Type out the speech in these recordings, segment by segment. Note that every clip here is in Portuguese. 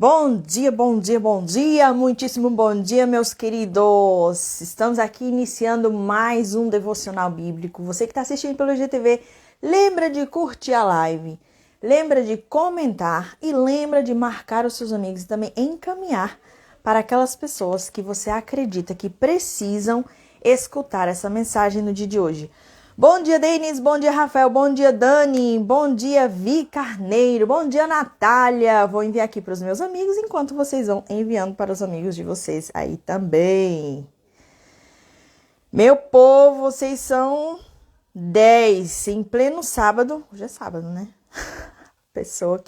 Bom dia, bom dia, bom dia, muitíssimo bom dia, meus queridos. Estamos aqui iniciando mais um devocional bíblico. Você que está assistindo pelo IGTV, lembra de curtir a live, lembra de comentar e lembra de marcar os seus amigos e também encaminhar para aquelas pessoas que você acredita que precisam escutar essa mensagem no dia de hoje. Bom dia, Denis. Bom dia, Rafael. Bom dia, Dani. Bom dia, Vi Carneiro. Bom dia, Natália. Vou enviar aqui para os meus amigos, enquanto vocês vão enviando para os amigos de vocês aí também. Meu povo, vocês são 10 em pleno sábado. Hoje é sábado, né? Pessoa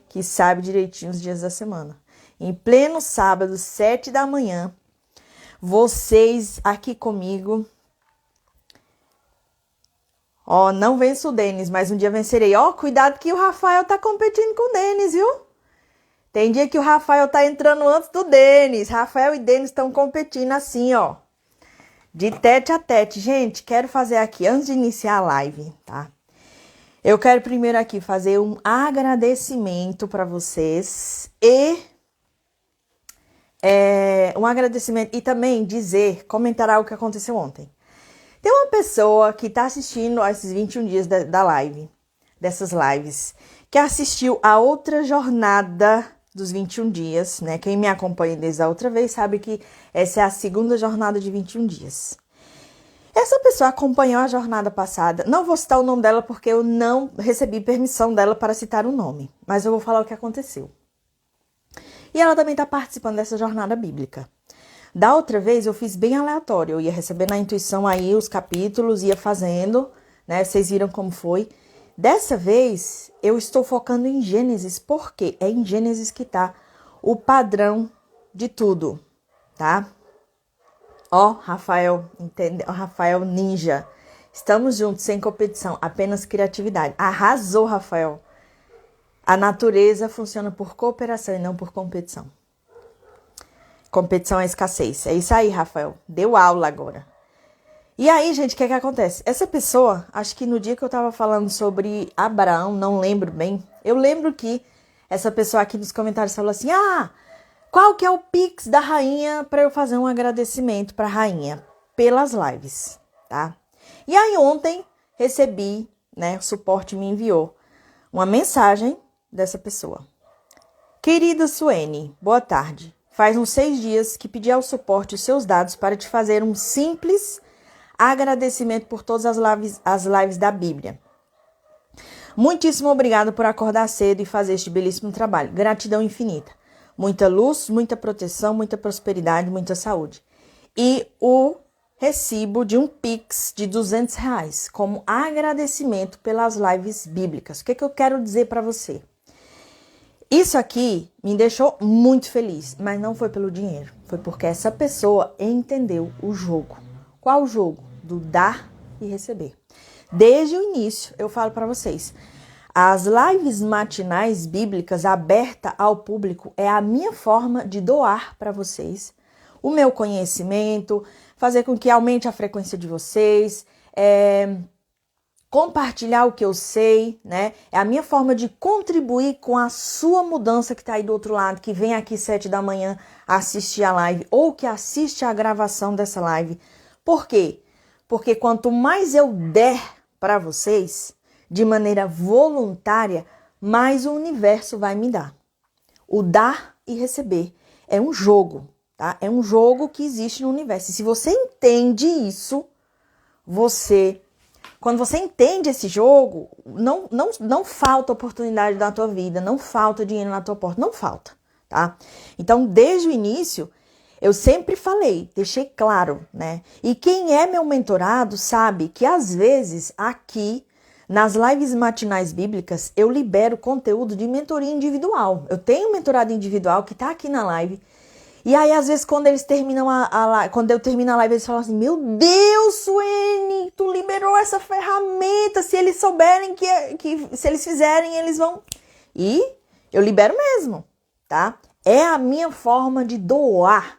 que sabe direitinho os dias da semana. Em pleno sábado, 7 da manhã, vocês aqui comigo. Ó, não venço o Denis, mas um dia vencerei. Ó, cuidado que o Rafael tá competindo com o Denis, viu? Tem dia que o Rafael tá entrando antes do Denis. Rafael e Denis estão competindo assim, ó. De tete a tete. Gente, quero fazer aqui, antes de iniciar a live, tá? Eu quero primeiro aqui fazer um agradecimento para vocês um agradecimento e também comentar algo que aconteceu ontem. Tem uma pessoa que está assistindo a esses 21 dias da live, dessas lives, que assistiu a outra jornada dos 21 dias, né? Quem me acompanha desde a outra vez sabe que essa é a segunda jornada de 21 dias. Essa pessoa acompanhou a jornada passada. Não vou citar o nome dela porque eu não recebi permissão dela para citar o nome, mas eu vou falar o que aconteceu. E ela também está participando dessa jornada bíblica. Da outra vez eu fiz bem aleatório, eu ia receber na intuição aí os capítulos, ia fazendo, né? Vocês viram como foi. Dessa vez eu estou focando em Gênesis, porque é em Gênesis que tá o padrão de tudo, tá? Ó, Rafael, entendeu? Rafael Ninja, estamos juntos, sem competição, apenas criatividade. Arrasou, Rafael. A natureza funciona por cooperação e não por competição. Competição é escassez. É isso aí, Rafael. Deu aula agora. E aí, gente, o que acontece? Essa pessoa, acho que no dia que eu tava falando sobre Abraão, não lembro bem. Eu lembro que essa pessoa aqui nos comentários falou assim: qual que é o Pix da rainha para eu fazer um agradecimento pra rainha pelas lives, tá? E aí ontem recebi, né, o suporte me enviou uma mensagem dessa pessoa. Querida Suene, boa tarde. Faz uns 6 dias que pedi ao suporte os seus dados para te fazer um simples agradecimento por todas as lives da Bíblia. Muitíssimo obrigado por acordar cedo e fazer este belíssimo trabalho. Gratidão infinita. Muita luz, muita proteção, muita prosperidade, muita saúde. E o recibo de um Pix de R$200 como agradecimento pelas lives bíblicas. O que eu quero dizer para você? Isso aqui me deixou muito feliz, mas não foi pelo dinheiro. Foi porque essa pessoa entendeu o jogo. Qual o jogo? Do dar e receber. Desde o início, eu falo para vocês, as lives matinais bíblicas abertas ao público é a minha forma de doar para vocês o meu conhecimento, fazer com que aumente a frequência de vocês, compartilhar o que eu sei, né? É a minha forma de contribuir com a sua mudança que tá aí do outro lado, que vem aqui 7 da manhã assistir a live ou que assiste a gravação dessa live. Por quê? Porque quanto mais eu der para vocês, de maneira voluntária, mais o universo vai me dar. O dar e receber é um jogo, tá? É um jogo que existe no universo. E se você entende isso, quando você entende esse jogo, não falta oportunidade na tua vida, não falta dinheiro na tua porta, não falta, tá? Então, desde o início, eu sempre falei, deixei claro, né? E quem é meu mentorado sabe que às vezes aqui, nas lives matinais bíblicas, eu libero conteúdo de mentoria individual. Eu tenho um mentorado individual que tá aqui na live. E aí, às vezes, quando eles terminam quando eu termino a live, eles falam assim: meu Deus, Suene, tu liberou essa ferramenta. Se eles souberem se eles fizerem, eles vão. E eu libero mesmo, tá? É a minha forma de doar.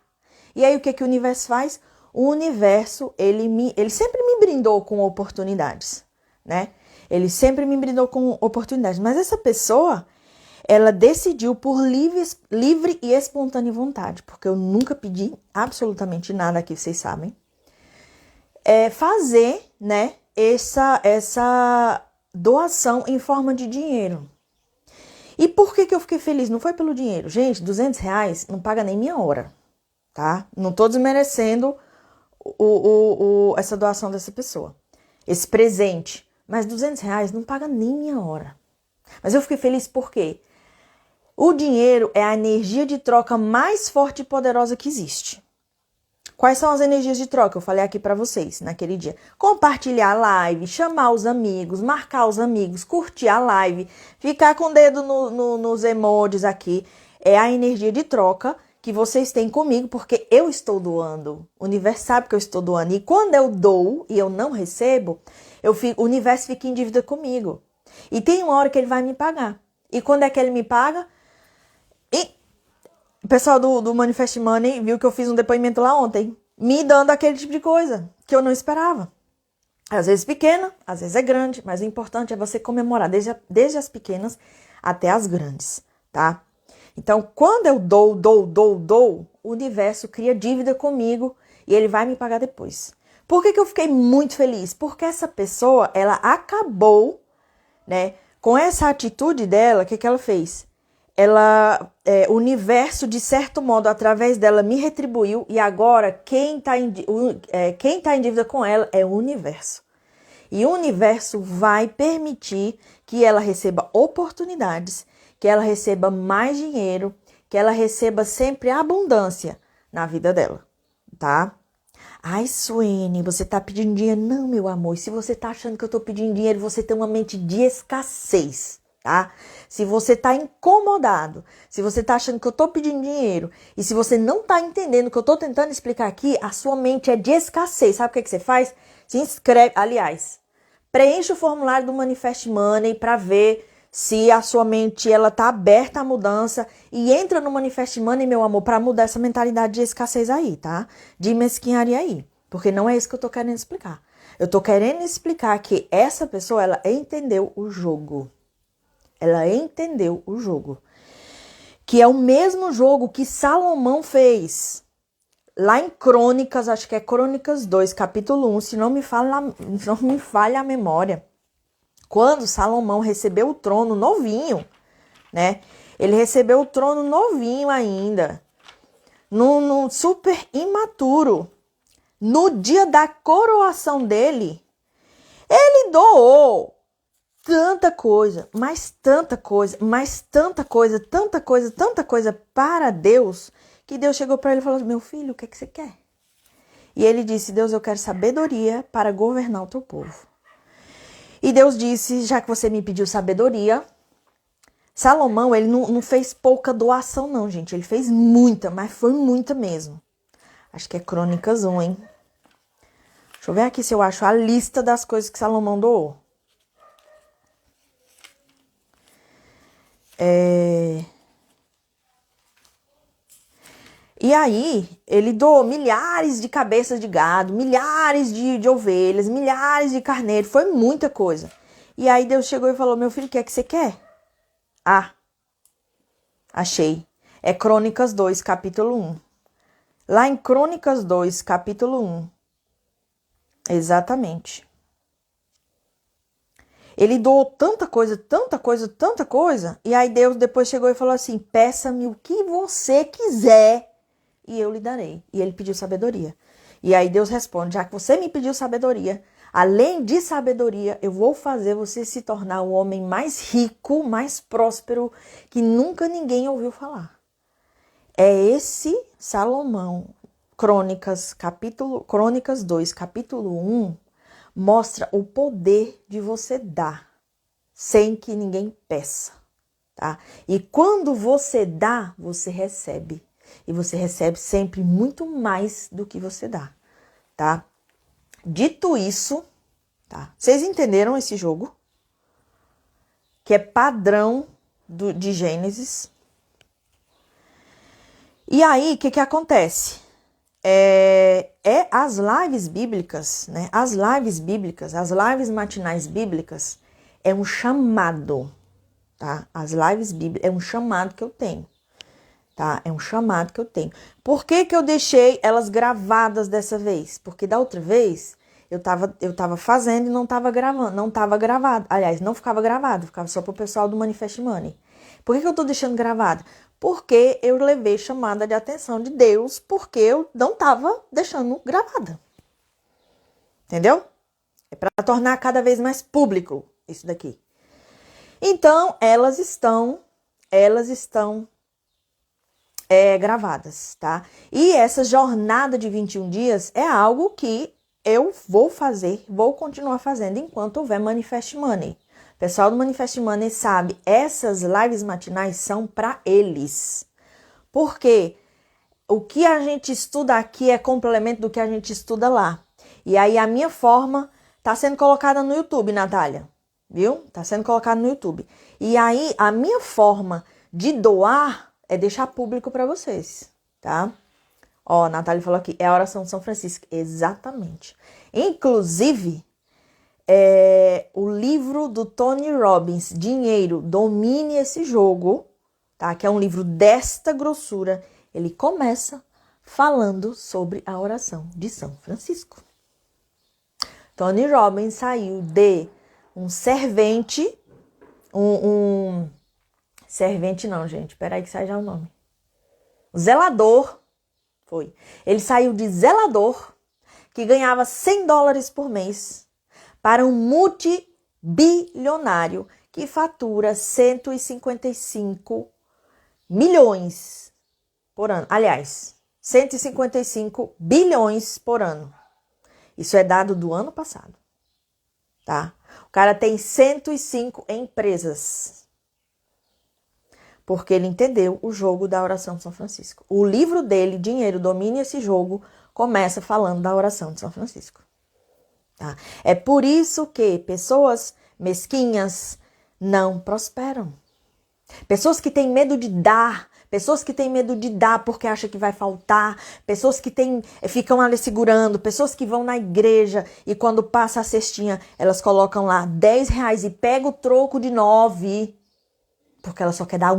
E aí, o que o universo faz? O universo, ele sempre me brindou com oportunidades, né? Ele sempre me brindou com oportunidades. Mas essa pessoa, ela decidiu por livre e espontânea vontade, porque eu nunca pedi absolutamente nada aqui, vocês sabem, fazer, né, essa doação em forma de dinheiro. E por que eu fiquei feliz? Não foi pelo dinheiro. Gente, R$ 200 não paga nem minha hora, tá? Não tô desmerecendo essa doação dessa pessoa, esse presente. Mas R$ 200 não paga nem minha hora. Mas eu fiquei feliz porque o dinheiro é a energia de troca mais forte e poderosa que existe. Quais são as energias de troca? Eu falei aqui pra vocês naquele dia. Compartilhar a live, chamar os amigos, marcar os amigos, curtir a live, ficar com o dedo nos emojis aqui. É a energia de troca que vocês têm comigo, porque eu estou doando. O universo sabe que eu estou doando. E quando eu dou e eu não recebo, o universo fica em dívida comigo. E tem uma hora que ele vai me pagar. E quando é que ele me paga? O pessoal do Manifest Money viu que eu fiz um depoimento lá ontem, me dando aquele tipo de coisa que eu não esperava. Às vezes pequena, às vezes é grande, mas o importante é você comemorar desde as pequenas até as grandes, tá? Então, quando eu dou, o universo cria dívida comigo e ele vai me pagar depois. Por que eu fiquei muito feliz? Porque essa pessoa, ela acabou, né, com essa atitude dela, o que ela fez? O universo, de certo modo, através dela, me retribuiu e agora quem tá em dívida com ela é o universo. E o universo vai permitir que ela receba oportunidades, que ela receba mais dinheiro, que ela receba sempre abundância na vida dela, tá? Ai, Suene, você tá pedindo dinheiro? Não, meu amor, se você tá achando que eu tô pedindo dinheiro, você tem uma mente de escassez. Tá? Se você tá incomodado, se você tá achando que eu tô pedindo dinheiro e se você não tá entendendo o que eu tô tentando explicar aqui, a sua mente é de escassez. Sabe o que você faz? Se inscreve, aliás, preenche o formulário do Manifest Money para ver se a sua mente ela tá aberta à mudança e entra no Manifest Money, meu amor, para mudar essa mentalidade de escassez aí, tá? De mesquinharia aí, porque não é isso que eu tô querendo explicar. Eu tô querendo explicar que essa pessoa, ela entendeu o jogo. Ela entendeu o jogo, que é o mesmo jogo que Salomão fez lá em Crônicas, acho que é Crônicas 2, capítulo 1, se não me falha a memória. Quando Salomão recebeu o trono novinho, né? Ele recebeu o trono novinho ainda, no super imaturo. No dia da coroação dele, ele doou tanta coisa, mais tanta coisa, mais tanta coisa, tanta coisa, tanta coisa para Deus, que Deus chegou para ele e falou: meu filho, o que é que você quer? E ele disse: Deus, eu quero sabedoria para governar o teu povo. E Deus disse: já que você me pediu sabedoria, Salomão, ele não fez pouca doação não, gente, ele fez muita, mas foi muita mesmo. Acho que é Crônicas 1, hein? Deixa eu ver aqui se eu acho a lista das coisas que Salomão doou. E aí, ele doou milhares de cabeças de gado, milhares de ovelhas, milhares de carneiros, foi muita coisa. E aí Deus chegou e falou: meu filho, o que é que você quer? Ah, achei. É Crônicas 2, capítulo 1. Lá em Crônicas 2, capítulo 1. Exatamente. Ele doou tanta coisa, tanta coisa, tanta coisa. E aí Deus depois chegou e falou assim: peça-me o que você quiser e eu lhe darei. E ele pediu sabedoria. E aí Deus responde: já que você me pediu sabedoria, além de sabedoria, eu vou fazer você se tornar o homem mais rico, mais próspero que nunca ninguém ouviu falar. É esse Salomão. Crônicas 2, capítulo 1, mostra o poder de você dar sem que ninguém peça, tá? E quando você dá, você recebe. E você recebe sempre muito mais do que você dá, tá? Dito isso, tá? Vocês entenderam esse jogo? Que é padrão de Gênesis. E aí, o que acontece? As lives bíblicas, né? As lives matinais bíblicas, é um chamado, tá? As lives bíblicas é um chamado que eu tenho, tá? É um chamado que eu tenho. Por que que eu deixei elas gravadas dessa vez? Porque da outra vez eu tava fazendo e não tava gravando, não tava gravado. Aliás, não ficava gravado, ficava só pro pessoal do Manifest Money. Por que que eu tô deixando gravado? Porque eu levei chamada de atenção de Deus, porque eu não tava deixando gravada. Entendeu? É para tornar cada vez mais público isso daqui. Então, elas estão gravadas, tá? E essa jornada de 21 dias é algo que eu vou continuar fazendo enquanto houver Manifest Money. O pessoal do Manifest Money sabe, essas lives matinais são para eles. Porque o que a gente estuda aqui é complemento do que a gente estuda lá. E aí a minha forma tá sendo colocada no YouTube, Natália. Viu? Tá sendo colocado no YouTube. E aí a minha forma de doar é deixar público para vocês, tá? Ó, a Natália falou aqui, é a oração de São Francisco. Exatamente. Inclusive, o livro do Tony Robbins, Dinheiro, Domine Esse Jogo, tá? Que é um livro desta grossura. Ele começa falando sobre a oração de São Francisco. Tony Robbins saiu de um servente, servente não, gente, peraí que sai já o nome. Zelador, foi. Ele saiu de zelador, que ganhava $100 por mês, para um multibilionário que fatura 155 milhões por ano. Aliás, 155 bilhões por ano. Isso é dado do ano passado, tá? O cara tem 105 empresas. Porque ele entendeu o jogo da oração de São Francisco. O livro dele, Dinheiro, Domine Esse Jogo, começa falando da oração de São Francisco. Tá? É por isso que pessoas mesquinhas não prosperam. Pessoas que têm medo de dar, pessoas que têm medo de dar porque acham que vai faltar, pessoas que ficam ali segurando, pessoas que vão na igreja e quando passa a cestinha, elas colocam lá R$10 e pegam o troco de 9, porque ela só quer dar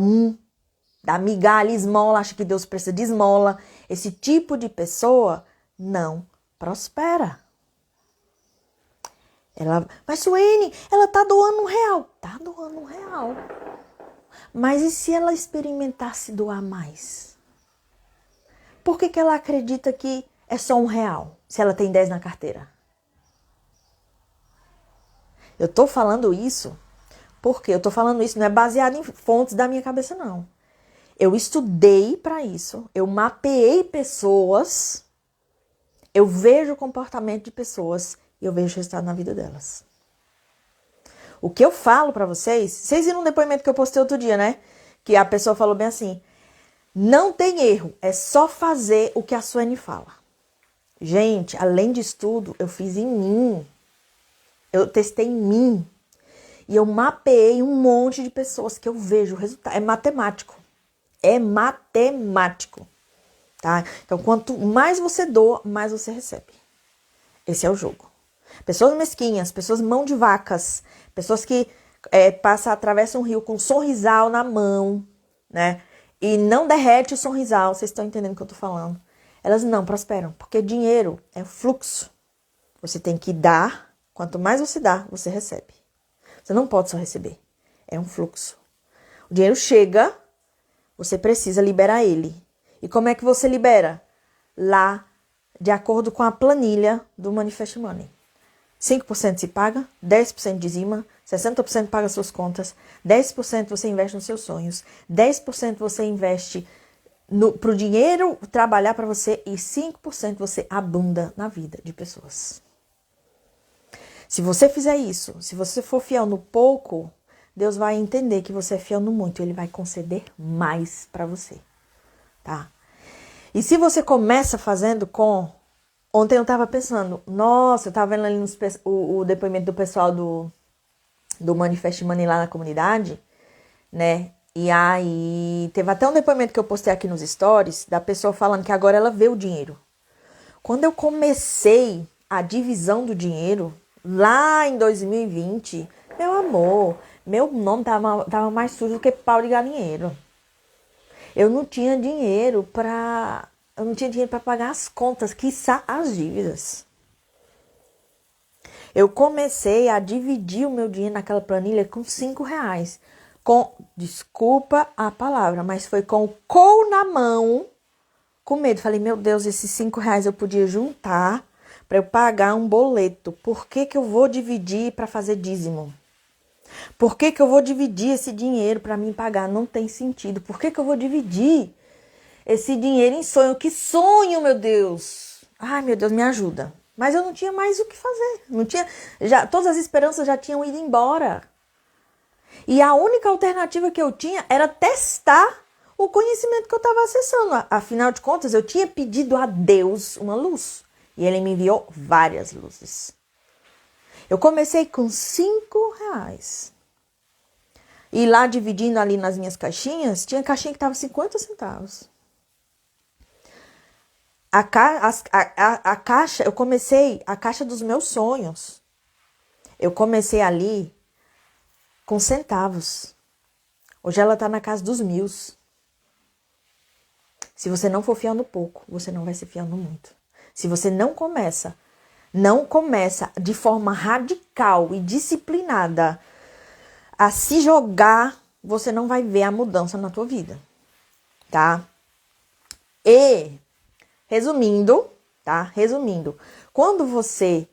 dá migalha, esmola, acha que Deus precisa de esmola. Esse tipo de pessoa não prospera. Mas Suene, ela tá doando R$1. Tá doando R$1. Mas e se ela experimentasse doar mais? Por que ela acredita que é só R$1, se ela tem 10 na carteira? Eu tô falando isso porque eu tô falando isso não é baseado em fontes da minha cabeça, não. Eu estudei para isso, eu mapeei pessoas, eu vejo o comportamento de pessoas e eu vejo o resultado na vida delas. O que eu falo para vocês viram um depoimento que eu postei outro dia, né? Que a pessoa falou bem assim, não tem erro, é só fazer o que a Suene fala. Gente, além de estudo, eu fiz em mim, eu testei em mim e eu mapeei um monte de pessoas que eu vejo o resultado. É matemático. É matemático, tá? Então, quanto mais você doa, mais você recebe. Esse é o jogo. Pessoas mesquinhas, pessoas mão de vacas, pessoas que atravessam um rio com um sorrisal na mão, né? E não derrete o sorrisal, vocês estão entendendo o que eu tô falando. Elas não prosperam, porque dinheiro é fluxo. Você tem que dar, quanto mais você dá, você recebe. Você não pode só receber, é um fluxo. O dinheiro chega, você precisa liberar ele. E como é que você libera? Lá, de acordo com a planilha do Manifest Money. 5% se paga, 10% dizima, 60% paga suas contas, 10% você investe nos seus sonhos, 10% você investe para o dinheiro trabalhar para você e 5% você abunda na vida de pessoas. Se você fizer isso, se você for fiel no pouco, Deus vai entender que você é fiel no muito, Ele vai conceder mais para você, tá? E se você começa fazendo com... Ontem eu tava pensando, nossa, eu tava vendo ali o depoimento do pessoal do Manifest Money lá na comunidade, né? E aí teve até um depoimento que eu postei aqui nos stories, da pessoa falando que agora ela vê o dinheiro. Quando eu comecei a divisão do dinheiro, lá em 2020, meu amor, Meu nome tava mais sujo do que pau de galinheiro. Eu não tinha dinheiro para pagar as contas, quiçá as dívidas. Eu comecei a dividir o meu dinheiro naquela planilha com R$ 5. Desculpa a palavra, mas foi com o cou na mão, com medo. Falei, meu Deus, esses R$ 5 eu podia juntar para eu pagar um boleto. Por que eu vou dividir para fazer dízimo? Por que eu vou dividir esse dinheiro para mim pagar? Não tem sentido. Por que eu vou dividir esse dinheiro em sonho? Que sonho, meu Deus! Ai, meu Deus, me ajuda. Mas eu não tinha mais o que fazer. Não tinha, todas as esperanças já tinham ido embora. E a única alternativa que eu tinha era testar o conhecimento que eu estava acessando. Afinal de contas, eu tinha pedido a Deus uma luz. E Ele me enviou várias luzes. Eu comecei com R$ 5. E lá, dividindo ali nas minhas caixinhas, tinha caixinha que estava 50 centavos. A caixa, eu comecei a caixa dos meus sonhos. Eu comecei ali com centavos. Hoje ela está na casa dos 1.000. Se você não for fiel no pouco, você não vai ser fiel no muito. Se você não começa de forma radical e disciplinada a se jogar, você não vai ver a mudança na tua vida, tá? E, resumindo, quando você...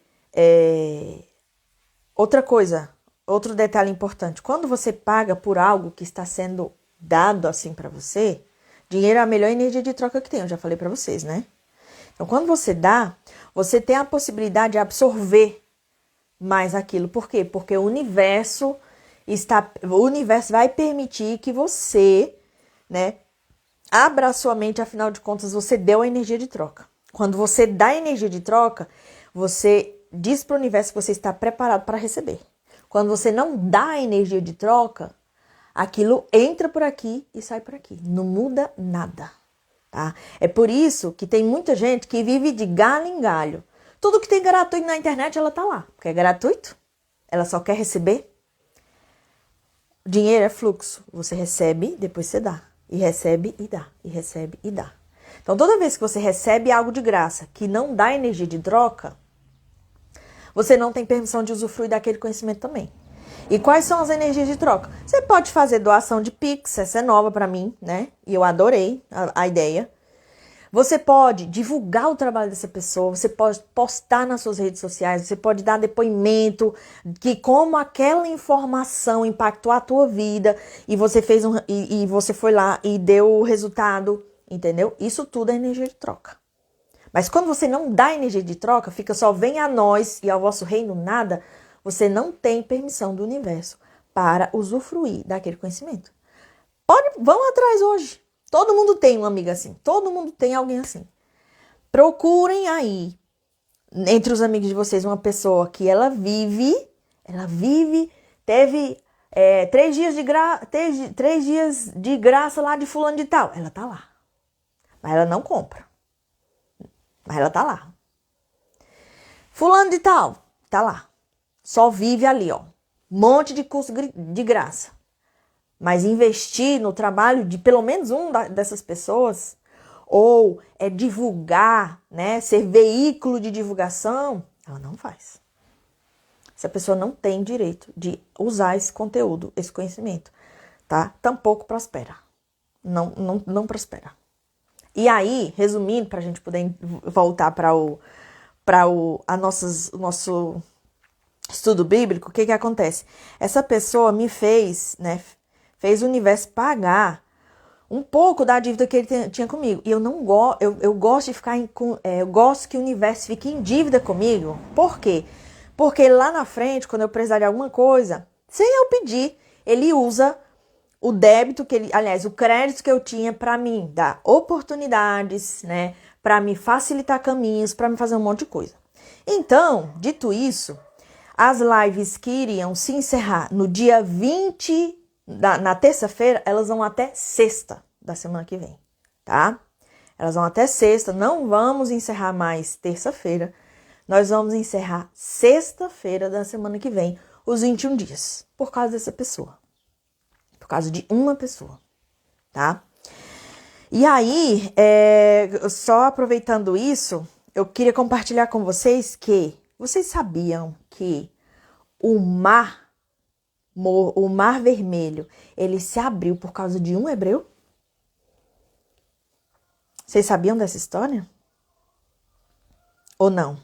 outro detalhe importante, quando você paga por algo que está sendo dado assim para você, dinheiro é a melhor energia de troca que tem, eu já falei para vocês, né? Então, quando você dá, você tem a possibilidade de absorver mais aquilo. Por quê? Porque o universo vai permitir que você, né, abra a sua mente, afinal de contas, você deu a energia de troca. Quando você dá a energia de troca, você diz para o universo que você está preparado para receber. Quando você não dá a energia de troca, aquilo entra por aqui e sai por aqui. Não muda nada. Tá? É por isso que tem muita gente que vive de galho em galho. Tudo que tem gratuito na internet, ela tá lá. Porque é gratuito, ela só quer receber. Dinheiro é fluxo. Você recebe, depois você dá. E recebe e dá. E recebe e dá. Então, toda vez que você recebe algo de graça que não dá energia de troca, você não tem permissão de usufruir daquele conhecimento também. E quais são as energias de troca? Você pode fazer doação de Pix, essa é nova para mim, né? E eu adorei a ideia. Você pode divulgar o trabalho dessa pessoa, você pode postar nas suas redes sociais, você pode dar depoimento que como aquela informação impactou a tua vida e você fez e você foi lá e deu o resultado, entendeu? Isso tudo é energia de troca. Mas quando você não dá energia de troca, fica só vem a nós e ao vosso reino nada, você não tem permissão do universo para usufruir daquele conhecimento. Vão atrás hoje. Todo mundo tem uma amiga assim. Todo mundo tem alguém assim. Procurem aí, entre os amigos de vocês, uma pessoa que ela vive, teve 3 dias de graça lá de fulano de tal. Ela tá lá. Mas ela não compra. Mas ela tá lá. Fulano de tal, tá lá. Só vive ali, ó. Monte de curso de graça. Mas investir no trabalho de pelo menos dessas pessoas, ou divulgar, né? Ser veículo de divulgação, ela não faz. Essa pessoa não tem direito de usar esse conteúdo, esse conhecimento, tá? Tampouco prospera. Não prospera. E aí, resumindo, para a gente poder voltar para o nosso estudo bíblico, o que acontece? Essa pessoa me fez o universo pagar um pouco da dívida que ele tinha comigo. E eu gosto de eu gosto que o universo fique em dívida comigo. Por quê? Porque lá na frente, quando eu precisar de alguma coisa, sem eu pedir, ele usa o débito o crédito que eu tinha para mim dar oportunidades, né? Para me facilitar caminhos, para me fazer um monte de coisa. Então, dito isso, as lives que iriam se encerrar no dia 20, na terça-feira, elas vão até sexta da semana que vem, tá? Elas vão até sexta, não vamos encerrar mais terça-feira, nós vamos encerrar sexta-feira da semana que vem, os 21 dias, por causa dessa pessoa. Por causa de uma pessoa, tá? E aí, só aproveitando isso, eu queria compartilhar com vocês que vocês sabiam que o mar Vermelho, ele se abriu por causa de um hebreu? Vocês sabiam dessa história? Ou não?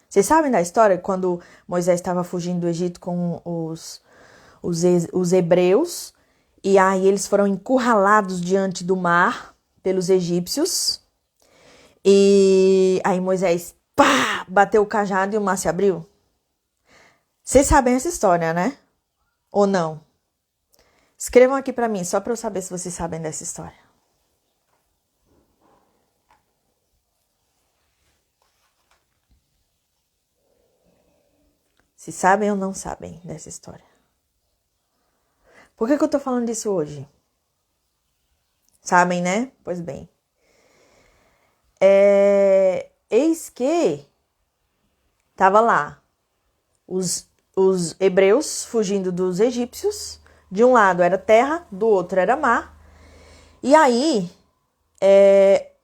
Vocês sabem da história quando Moisés estava fugindo do Egito com os hebreus, e aí eles foram encurralados diante do mar pelos egípcios, e aí Moisés, pá, bateu o cajado e o mar se abriu? Vocês sabem essa história, né? Ou não? Escrevam aqui pra mim, só pra eu saber se vocês sabem dessa história. Se sabem ou não sabem dessa história. Por que eu tô falando disso hoje? Sabem, né? Pois bem. Eis que tava lá os hebreus fugindo dos egípcios. De um lado era terra, do outro era mar. E aí,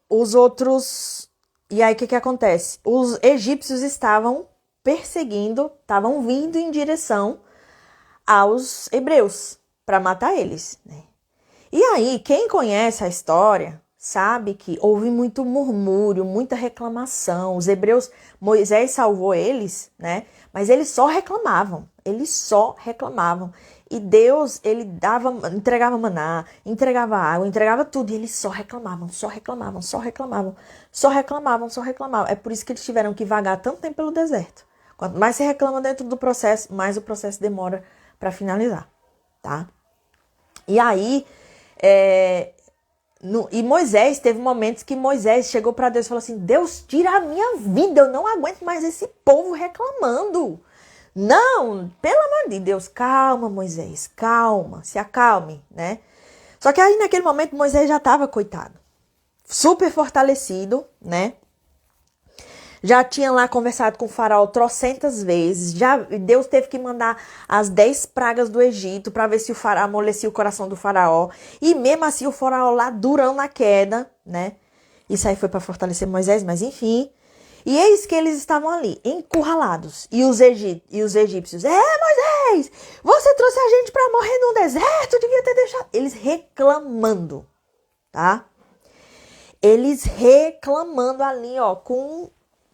os outros... E aí, o que acontece? Os egípcios estavam perseguindo, estavam vindo em direção aos hebreus para matar eles, né? E aí, quem conhece a história sabe que houve muito murmúrio, muita reclamação. Os hebreus, Moisés salvou eles, né? Mas eles só reclamavam, E Deus, ele entregava maná, entregava água, entregava tudo. E eles só reclamavam. É por isso que eles tiveram que vagar tanto tempo pelo deserto. Quanto mais você reclama dentro do processo, mais o processo demora para finalizar, tá? E aí, e Moisés, teve momentos que Moisés chegou para Deus e falou assim: Deus, tira a minha vida, eu não aguento mais esse povo reclamando. Não, pelo amor de Deus, calma, Moisés, calma, se acalme, né? Só que aí, naquele momento, Moisés já estava, coitado, super fortalecido, né? Já tinha lá conversado com o faraó trocentas vezes. Deus teve que mandar as 10 pragas do Egito para ver se o faraó amolecia o coração do faraó. E mesmo assim o faraó lá durão na queda, né? Isso aí foi para fortalecer Moisés, mas enfim. E eis que eles estavam ali, encurralados. E os egípcios, Moisés, você trouxe a gente para morrer no deserto, devia ter deixado. Eles reclamando, tá? Eles reclamando ali, ó, com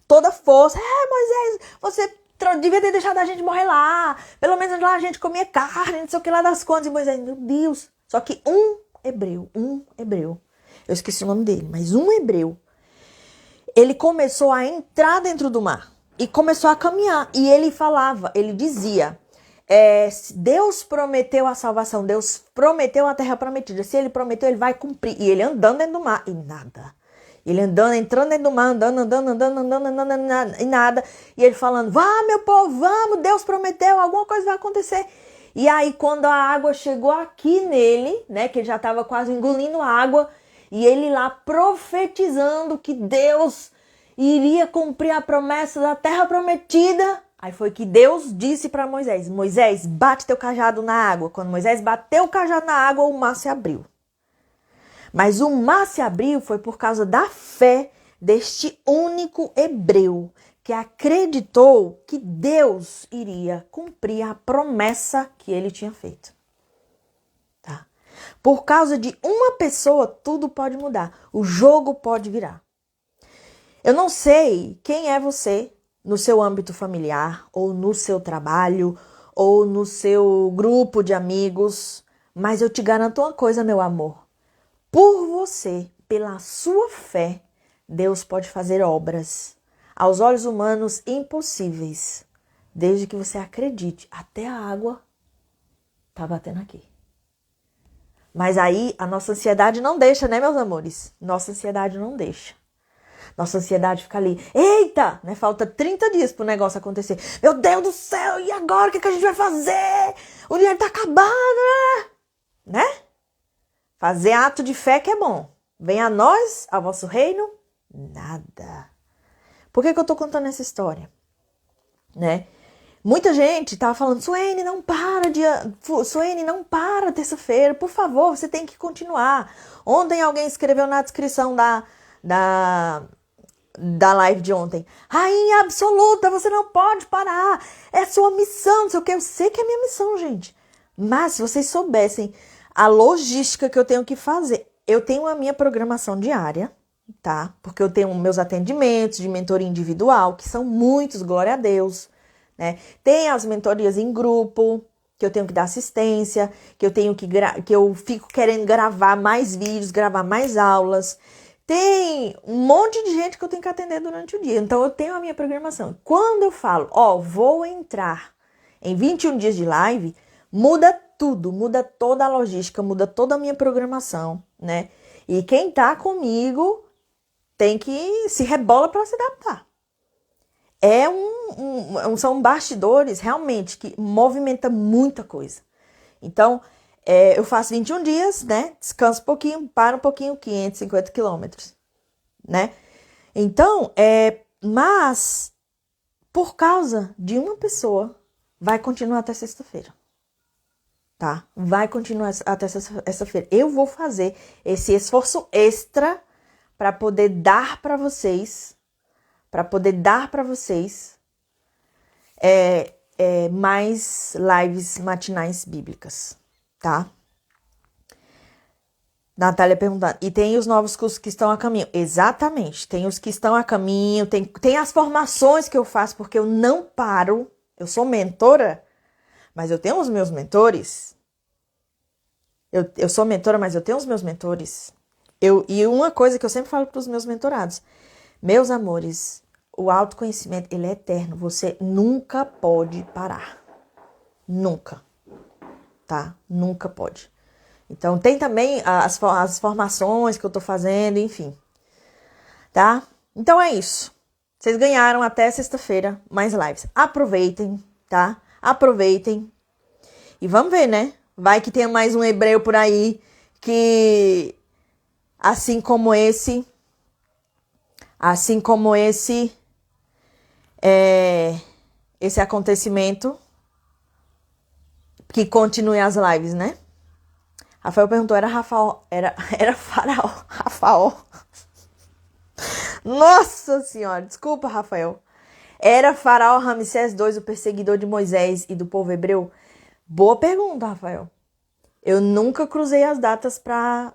toda força. Moisés, você devia ter deixado a gente morrer lá. Pelo menos lá a gente comia carne, não sei o que lá das contas. E Moisés, meu Deus. Só que um hebreu. Eu esqueci o nome dele, mas um hebreu. Ele começou a entrar dentro do mar. E começou a caminhar. E ele dizia, Deus prometeu a salvação. Deus prometeu a terra prometida. Se ele prometeu, ele vai cumprir. E ele andando dentro do mar. E nada. Ele entrando dentro do mar, andando, e nada. E ele falando, vá meu povo, vamos, Deus prometeu, alguma coisa vai acontecer. E aí quando a água chegou aqui nele, né, que ele já estava quase engolindo água, e ele lá profetizando que Deus iria cumprir a promessa da terra prometida. Aí foi que Deus disse para Moisés, Moisés, bate teu cajado na água. Quando Moisés bateu o cajado na água, o mar se abriu. Mas o mar se abriu foi por causa da fé deste único hebreu que acreditou que Deus iria cumprir a promessa que ele tinha feito. Tá? Por causa de uma pessoa, tudo pode mudar. O jogo pode virar. Eu não sei quem é você no seu âmbito familiar, ou no seu trabalho, ou no seu grupo de amigos, mas eu te garanto uma coisa, meu amor. Por você, pela sua fé, Deus pode fazer obras, aos olhos humanos, impossíveis, desde que você acredite. Até a água tá batendo aqui. Mas aí a nossa ansiedade não deixa, né, meus amores? Nossa ansiedade não deixa. Nossa ansiedade fica ali, eita, né? Falta 30 dias pro negócio acontecer. Meu Deus do céu, e agora o que a gente vai fazer? O dinheiro tá acabando, né? Fazer ato de fé que é bom. Venha a nós, ao vosso reino, nada. Por que eu tô contando essa história? Né? Muita gente tava falando, Suene, não para terça-feira, por favor, você tem que continuar. Ontem alguém escreveu na descrição da, da live de ontem, rainha absoluta, você não pode parar, é sua missão, não sei o que, eu sei que é minha missão, gente. Mas se vocês soubessem a logística que eu tenho que fazer, eu tenho a minha programação diária, tá? Porque eu tenho meus atendimentos de mentoria individual, que são muitos, glória a Deus, né? Tem as mentorias em grupo, que eu tenho que dar assistência, que eu fico querendo gravar mais vídeos, gravar mais aulas. Tem um monte de gente que eu tenho que atender durante o dia. Então eu tenho a minha programação. Quando eu falo, vou entrar em 21 dias de live, muda tudo, muda toda a logística, muda toda a minha programação, né? E quem tá comigo tem que se rebola para se adaptar. São bastidores realmente que movimenta muita coisa. Então, eu faço 21 dias, né? Descanso um pouquinho, paro um pouquinho, 550 quilômetros, né? Então, mas por causa de uma pessoa, vai continuar até sexta-feira, tá? Vai continuar até sexta-feira. Eu vou fazer esse esforço extra para poder dar para vocês, mais lives matinais bíblicas, tá? Natália perguntando, e tem os novos cursos que estão a caminho? Exatamente, tem os que estão a caminho, tem as formações que eu faço, porque eu não paro, eu sou mentora, mas eu tenho os meus mentores. Eu sou mentora, mas eu tenho os meus mentores. E uma coisa que eu sempre falo para os meus mentorados, meus amores, o autoconhecimento, ele é eterno. Você nunca pode parar. Nunca. Tá? Nunca pode. Então, tem também as formações que eu tô fazendo, enfim. Tá? Então, é isso. Vocês ganharam até sexta-feira mais lives. Aproveitem, tá? Aproveitem. E vamos ver, né? Vai que tenha mais um hebreu por aí que, assim como esse acontecimento, que continue as lives, né? Rafael perguntou, era Faraó, Rafael. Nossa senhora, desculpa, Rafael. Era Faraó Ramsés II, o perseguidor de Moisés e do povo hebreu? Boa pergunta, Rafael. Eu nunca cruzei as datas para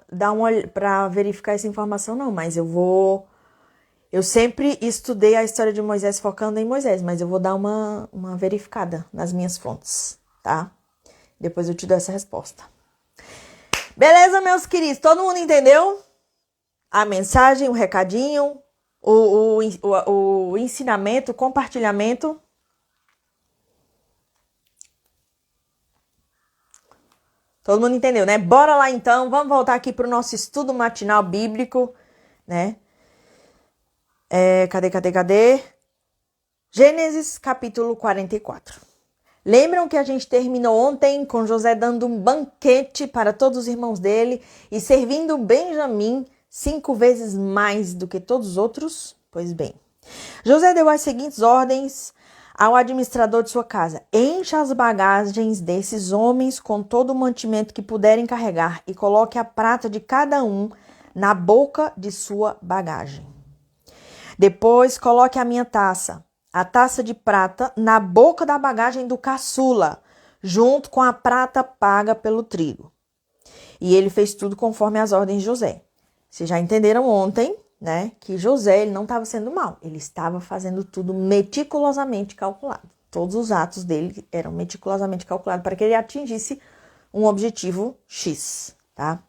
verificar essa informação, não, mas eu sempre estudei a história de Moisés focando em Moisés, mas eu vou dar uma verificada nas minhas fontes, tá? Depois eu te dou essa resposta. Beleza, meus queridos? Todo mundo entendeu? A mensagem, o recadinho, o ensinamento, o compartilhamento. Todo mundo entendeu, né? Bora lá então, vamos voltar aqui para o nosso estudo matinal bíblico, né? Cadê? Gênesis capítulo 44. Lembram que a gente terminou ontem com José dando um banquete para todos os irmãos dele e servindo Benjamim 5 vezes mais do que todos os outros? Pois bem, José deu as seguintes ordens ao administrador de sua casa: encha as bagagens desses homens com todo o mantimento que puderem carregar e coloque a prata de cada um na boca de sua bagagem. Depois coloque a minha taça, a taça de prata, na boca da bagagem do caçula, junto com a prata paga pelo trigo. E ele fez tudo conforme as ordens de José. Vocês já entenderam ontem, né, que José ele não estava sendo mal, ele estava fazendo tudo meticulosamente calculado. Todos os atos dele eram meticulosamente calculados para que ele atingisse um objetivo X, tá?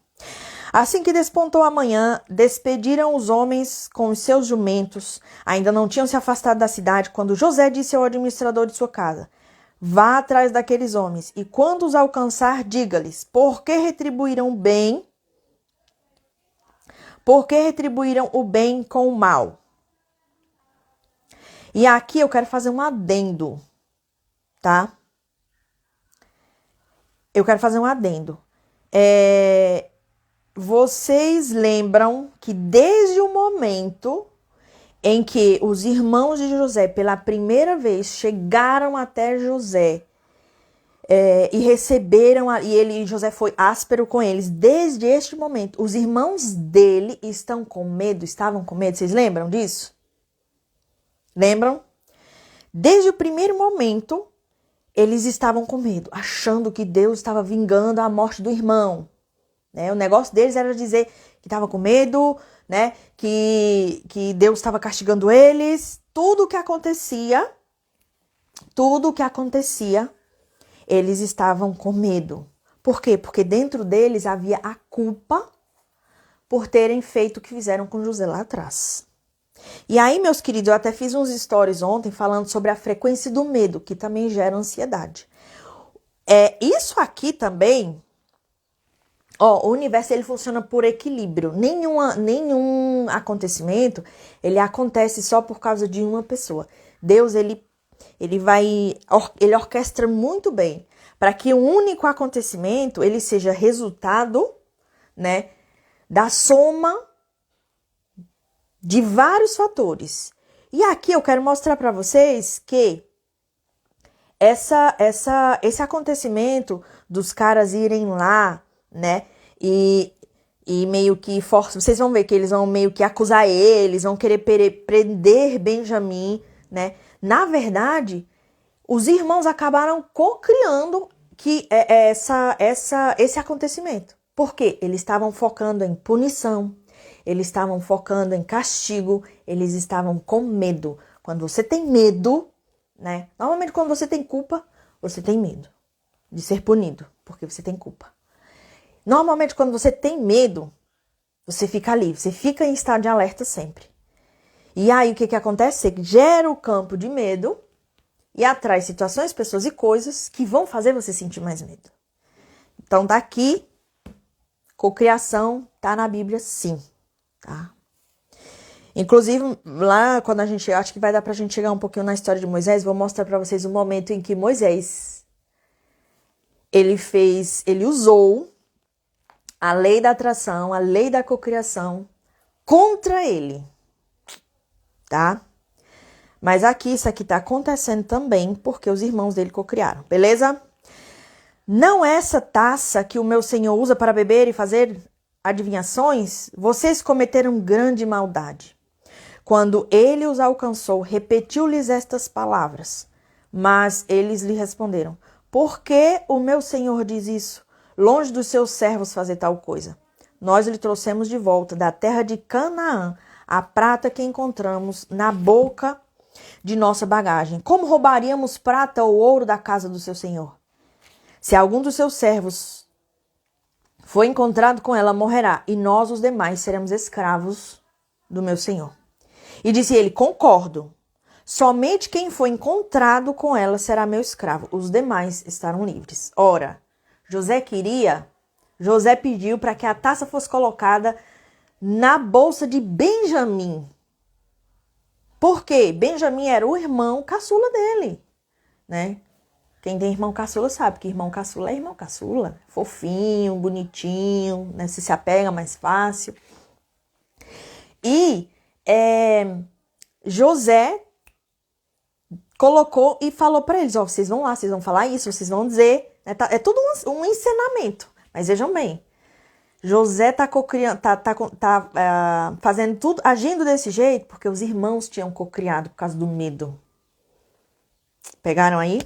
Assim que despontou a manhã, despediram os homens com os seus jumentos. Ainda não tinham se afastado da cidade quando José disse ao administrador de sua casa: vá atrás daqueles homens e quando os alcançar, diga-lhes: por que retribuíram o bem com o mal? E aqui eu quero fazer um adendo, tá? Eu quero fazer um adendo. Vocês lembram que desde o momento em que os irmãos de José, pela primeira vez, chegaram até José e receberam, e José foi áspero com eles. Desde este momento, os irmãos dele estavam com medo. Vocês lembram disso? Lembram? Desde o primeiro momento, eles estavam com medo, achando que Deus estava vingando a morte do irmão. Né? O negócio deles era dizer que estava com medo, né? Que Deus estava castigando eles. Tudo o que acontecia, eles estavam com medo. Por quê? Porque dentro deles havia a culpa por terem feito o que fizeram com José lá atrás. E aí, meus queridos, eu até fiz uns stories ontem falando sobre a frequência do medo, que também gera ansiedade. Isso aqui também, o universo ele funciona por equilíbrio. Nenhum acontecimento, ele acontece só por causa de uma pessoa. Deus, ele orquestra muito bem para que um único acontecimento, ele seja resultado, né, da soma de vários fatores. E aqui eu quero mostrar para vocês que esse acontecimento dos caras irem lá, né, e meio que vocês vão ver que eles vão meio que acusar eles, vão querer prender Benjamim, né? Na verdade, os irmãos acabaram co-criando esse acontecimento. Por quê? Eles estavam focando em punição, eles estavam focando em castigo, eles estavam com medo. Quando você tem medo, né? Normalmente quando você tem culpa, você tem medo de ser punido, porque você tem culpa. Normalmente quando você tem medo, você fica ali, você fica em estado de alerta sempre. E aí o que acontece? Você gera o campo de medo e atrai situações, pessoas e coisas que vão fazer você sentir mais medo. Então daqui, cocriação tá na Bíblia sim, tá? Inclusive, lá quando acho que vai dar pra gente chegar um pouquinho na história de Moisés, vou mostrar pra vocês o momento em que Moisés, ele usou a lei da atração, a lei da cocriação contra ele, tá? Mas aqui, isso aqui tá acontecendo também porque os irmãos dele cocriaram, beleza? Não é essa taça que o meu Senhor usa para beber e fazer adivinhações? Vocês cometeram grande maldade. Quando ele os alcançou, repetiu-lhes estas palavras. Mas eles lhe responderam: por que o meu Senhor diz isso? Longe dos seus servos fazer tal coisa. Nós lhe trouxemos de volta da terra de Canaã a prata que encontramos na boca de nossa bagagem. Como roubaríamos prata ou ouro da casa do seu senhor? Se algum dos seus servos for encontrado com ela, morrerá, e nós, os demais, seremos escravos do meu senhor. E disse ele: concordo. Somente quem for encontrado com ela será meu escravo. Os demais estarão livres. Ora, José pediu para que a taça fosse colocada na bolsa de Benjamim. Por quê? Benjamim era o irmão caçula dele, né? Quem tem irmão caçula sabe que irmão caçula é irmão caçula. Fofinho, bonitinho, né? Se apega mais fácil. E José colocou e falou para eles: vocês vão lá, vocês vão falar isso, vocês vão dizer. Né? É tudo um ensinamento. Mas vejam bem, José tá fazendo tudo, agindo desse jeito, porque os irmãos tinham cocriado por causa do medo. Pegaram aí?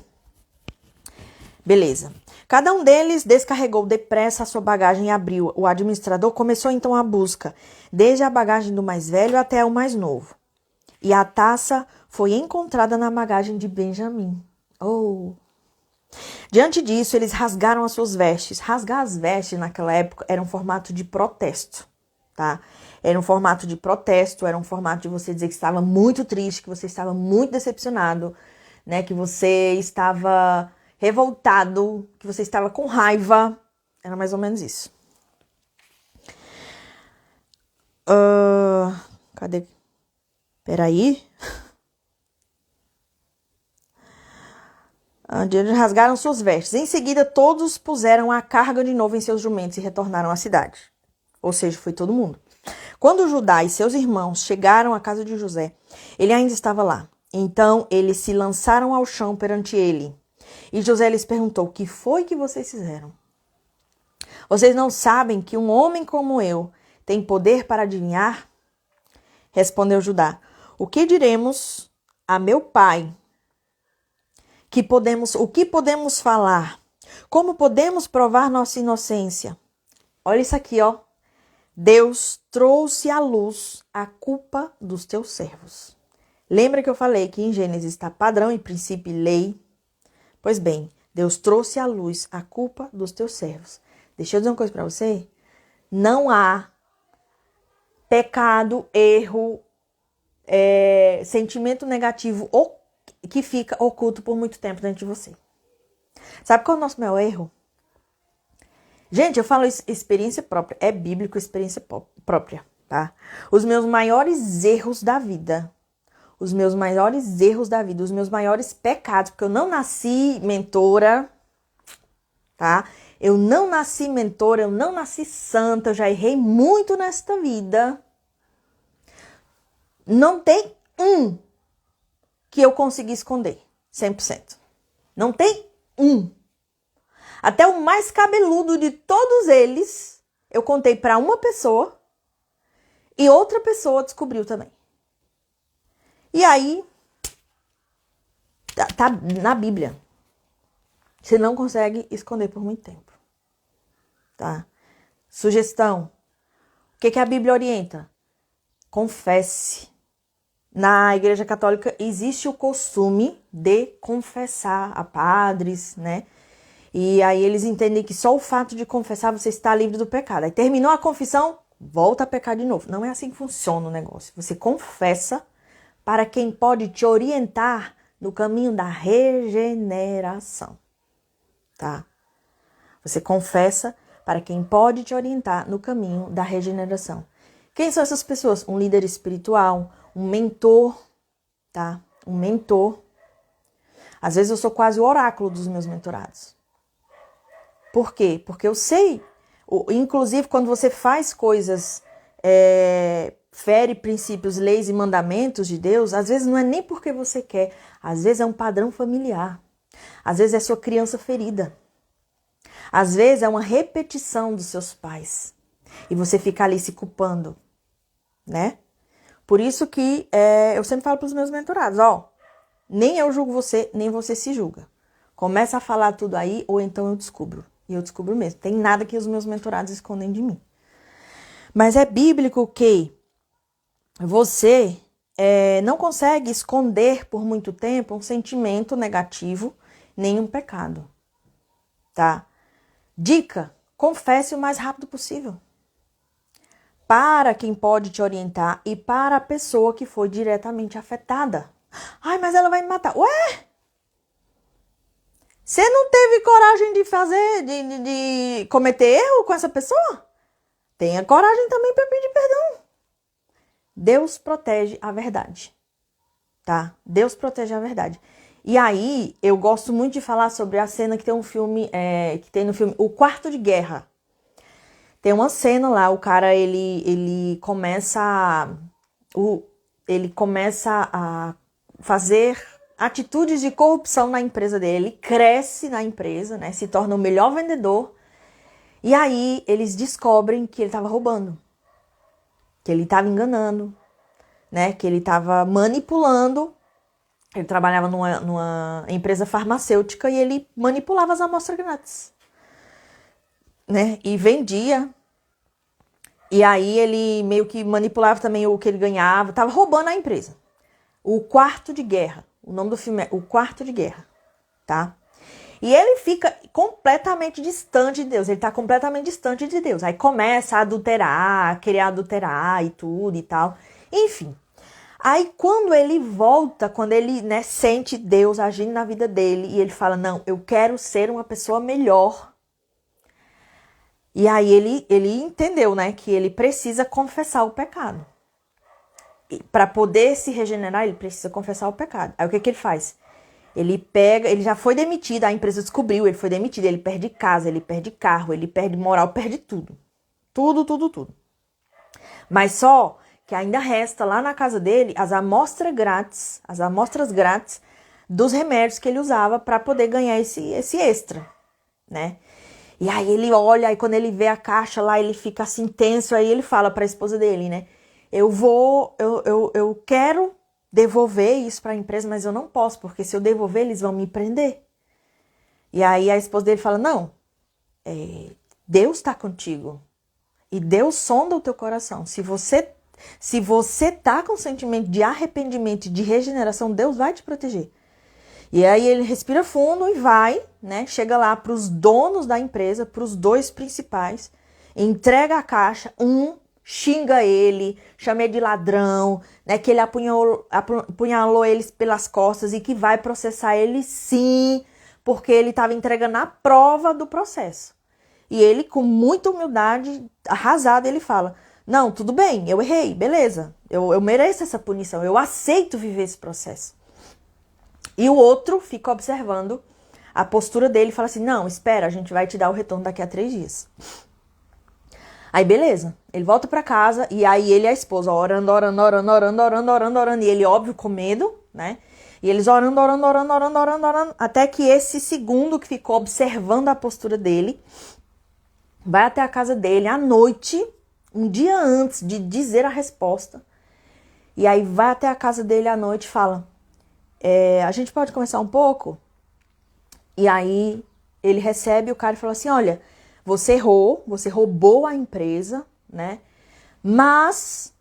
Beleza. Cada um deles descarregou depressa a sua bagagem e abriu. O administrador começou então a busca, desde a bagagem do mais velho até o mais novo. E a taça foi encontrada na bagagem de Benjamim. Oh! Diante disso, eles rasgaram as suas vestes. Rasgar as vestes naquela época era um formato de protesto, tá? Era um formato de protesto, era um formato de você dizer que estava muito triste, que você estava muito decepcionado, né? Que você estava revoltado, que você estava com raiva. Era mais ou menos isso. Cadê? Peraí. Eles rasgaram suas vestes. Em seguida, todos puseram a carga de novo em seus jumentos e retornaram à cidade. Ou seja, foi todo mundo. Quando Judá e seus irmãos chegaram à casa de José, ele ainda estava lá. Então eles se lançaram ao chão perante ele. E José lhes perguntou: o que foi que vocês fizeram? Vocês não sabem que um homem como eu tem poder para adivinhar? Respondeu Judá: o que diremos a meu pai? O que podemos falar? Como podemos provar nossa inocência? Olha isso aqui, ó. Deus trouxe à luz a culpa dos teus servos. Lembra que eu falei que em Gênesis está padrão e princípio e lei? Pois bem, Deus trouxe à luz a culpa dos teus servos. Deixa eu dizer uma coisa para você. Não há pecado, erro, sentimento negativo que fica oculto por muito tempo dentro de você. Sabe qual é o nosso maior erro? Gente, eu falo isso, experiência própria. É bíblico, experiência própria, tá? Os meus maiores erros da vida, os meus maiores pecados, porque eu não nasci mentora, tá? Eu não nasci mentora, eu não nasci santa, eu já errei muito nesta vida. Não tem um que eu consegui esconder, 100%. Não tem um. Até o mais cabeludo de todos eles, eu contei para uma pessoa e outra pessoa descobriu também. E aí, tá na Bíblia. Você não consegue esconder por muito tempo. Tá? Sugestão. O que a Bíblia orienta? Confesse. Na Igreja Católica existe o costume de confessar a padres, né? E aí eles entendem que só o fato de confessar você está livre do pecado. Aí terminou a confissão, volta a pecar de novo. Não é assim que funciona o negócio. Você confessa para quem pode te orientar no caminho da regeneração, tá? Você confessa para quem pode te orientar no caminho da regeneração. Quem são essas pessoas? Um líder espiritual, um mentor, tá? Um mentor. Às vezes eu sou quase o oráculo dos meus mentorados. Por quê? Porque eu sei, inclusive quando você faz coisas, fere princípios, leis e mandamentos de Deus, às vezes não é nem porque você quer, às vezes é um padrão familiar, às vezes é sua criança ferida, às vezes é uma repetição dos seus pais e você fica ali se culpando, né? Por isso que eu sempre falo para os meus mentorados, ó, nem eu julgo você, nem você se julga. Começa a falar tudo aí ou então eu descubro. E eu descubro mesmo. Tem nada que os meus mentorados escondem de mim. Mas é bíblico que você não consegue esconder por muito tempo um sentimento negativo, nem um pecado. Tá? Dica: confesse o mais rápido possível. Para quem pode te orientar e para a pessoa que foi diretamente afetada. Ai, mas ela vai me matar. Ué? Você não teve coragem de fazer, de cometer erro com essa pessoa? Tenha coragem também para pedir perdão. Deus protege a verdade, tá? Deus protege a verdade. E aí, eu gosto muito de falar sobre a cena que tem no filme O Quarto de Guerra. Tem uma cena lá, o cara, ele começa a fazer atitudes de corrupção na empresa dele, cresce na empresa, né? Se torna o melhor vendedor. E aí eles descobrem que ele estava roubando, que ele estava enganando, né? Que ele estava manipulando. Ele trabalhava numa empresa farmacêutica e ele manipulava as amostras grátis, né? E vendia. E aí ele meio que manipulava também o que ele ganhava, estava roubando a empresa. O Quarto de Guerra. O nome do filme é O Quarto de Guerra, tá? E ele fica completamente distante de Deus. Ele tá completamente distante de Deus. Aí começa a adulterar, querer adulterar e tudo e tal. Enfim. Aí quando ele volta, quando ele, né, sente Deus agindo na vida dele e ele fala, não, eu quero ser uma pessoa melhor. E aí ele entendeu, né, que ele precisa confessar o pecado. Para poder se regenerar, ele precisa confessar o pecado. Aí o que ele faz? Ele já foi demitido, a empresa descobriu, ele foi demitido, ele perde casa, ele perde carro, ele perde moral, perde tudo. Tudo. Mas só que ainda resta lá na casa dele as amostras grátis dos remédios que ele usava para poder ganhar esse extra, né? E aí ele olha, aí quando ele vê a caixa lá, ele fica assim tenso, aí ele fala para a esposa dele, né? Eu quero devolver isso para a empresa, mas eu não posso, porque se eu devolver, eles vão me prender. E aí a esposa dele fala, não, Deus está contigo. E Deus sonda o teu coração. Se você tá com sentimento de arrependimento e de regeneração, Deus vai te proteger. E aí ele respira fundo e vai, né? Chega lá para os donos da empresa, para os dois principais, entrega a caixa, xinga ele, chama ele de ladrão, né? Que ele apunhalou eles pelas costas e que vai processar ele sim, porque ele estava entregando a prova do processo. E ele, com muita humildade, arrasado, ele fala, não, tudo bem, eu errei, beleza, eu mereço essa punição, eu aceito viver esse processo. E o outro fica observando a postura dele e fala assim, não, espera, a gente vai te dar o retorno daqui a 3 dias. Aí beleza, ele volta pra casa e aí ele e a esposa orando, e ele óbvio com medo, né? E eles orando, até que esse segundo que ficou observando a postura dele, vai até a casa dele à noite, um dia antes de dizer a resposta. E aí vai até a casa dele à noite e fala, a gente pode conversar um pouco? E aí ele recebe o cara e fala assim, olha, você roubou a empresa, né? Mas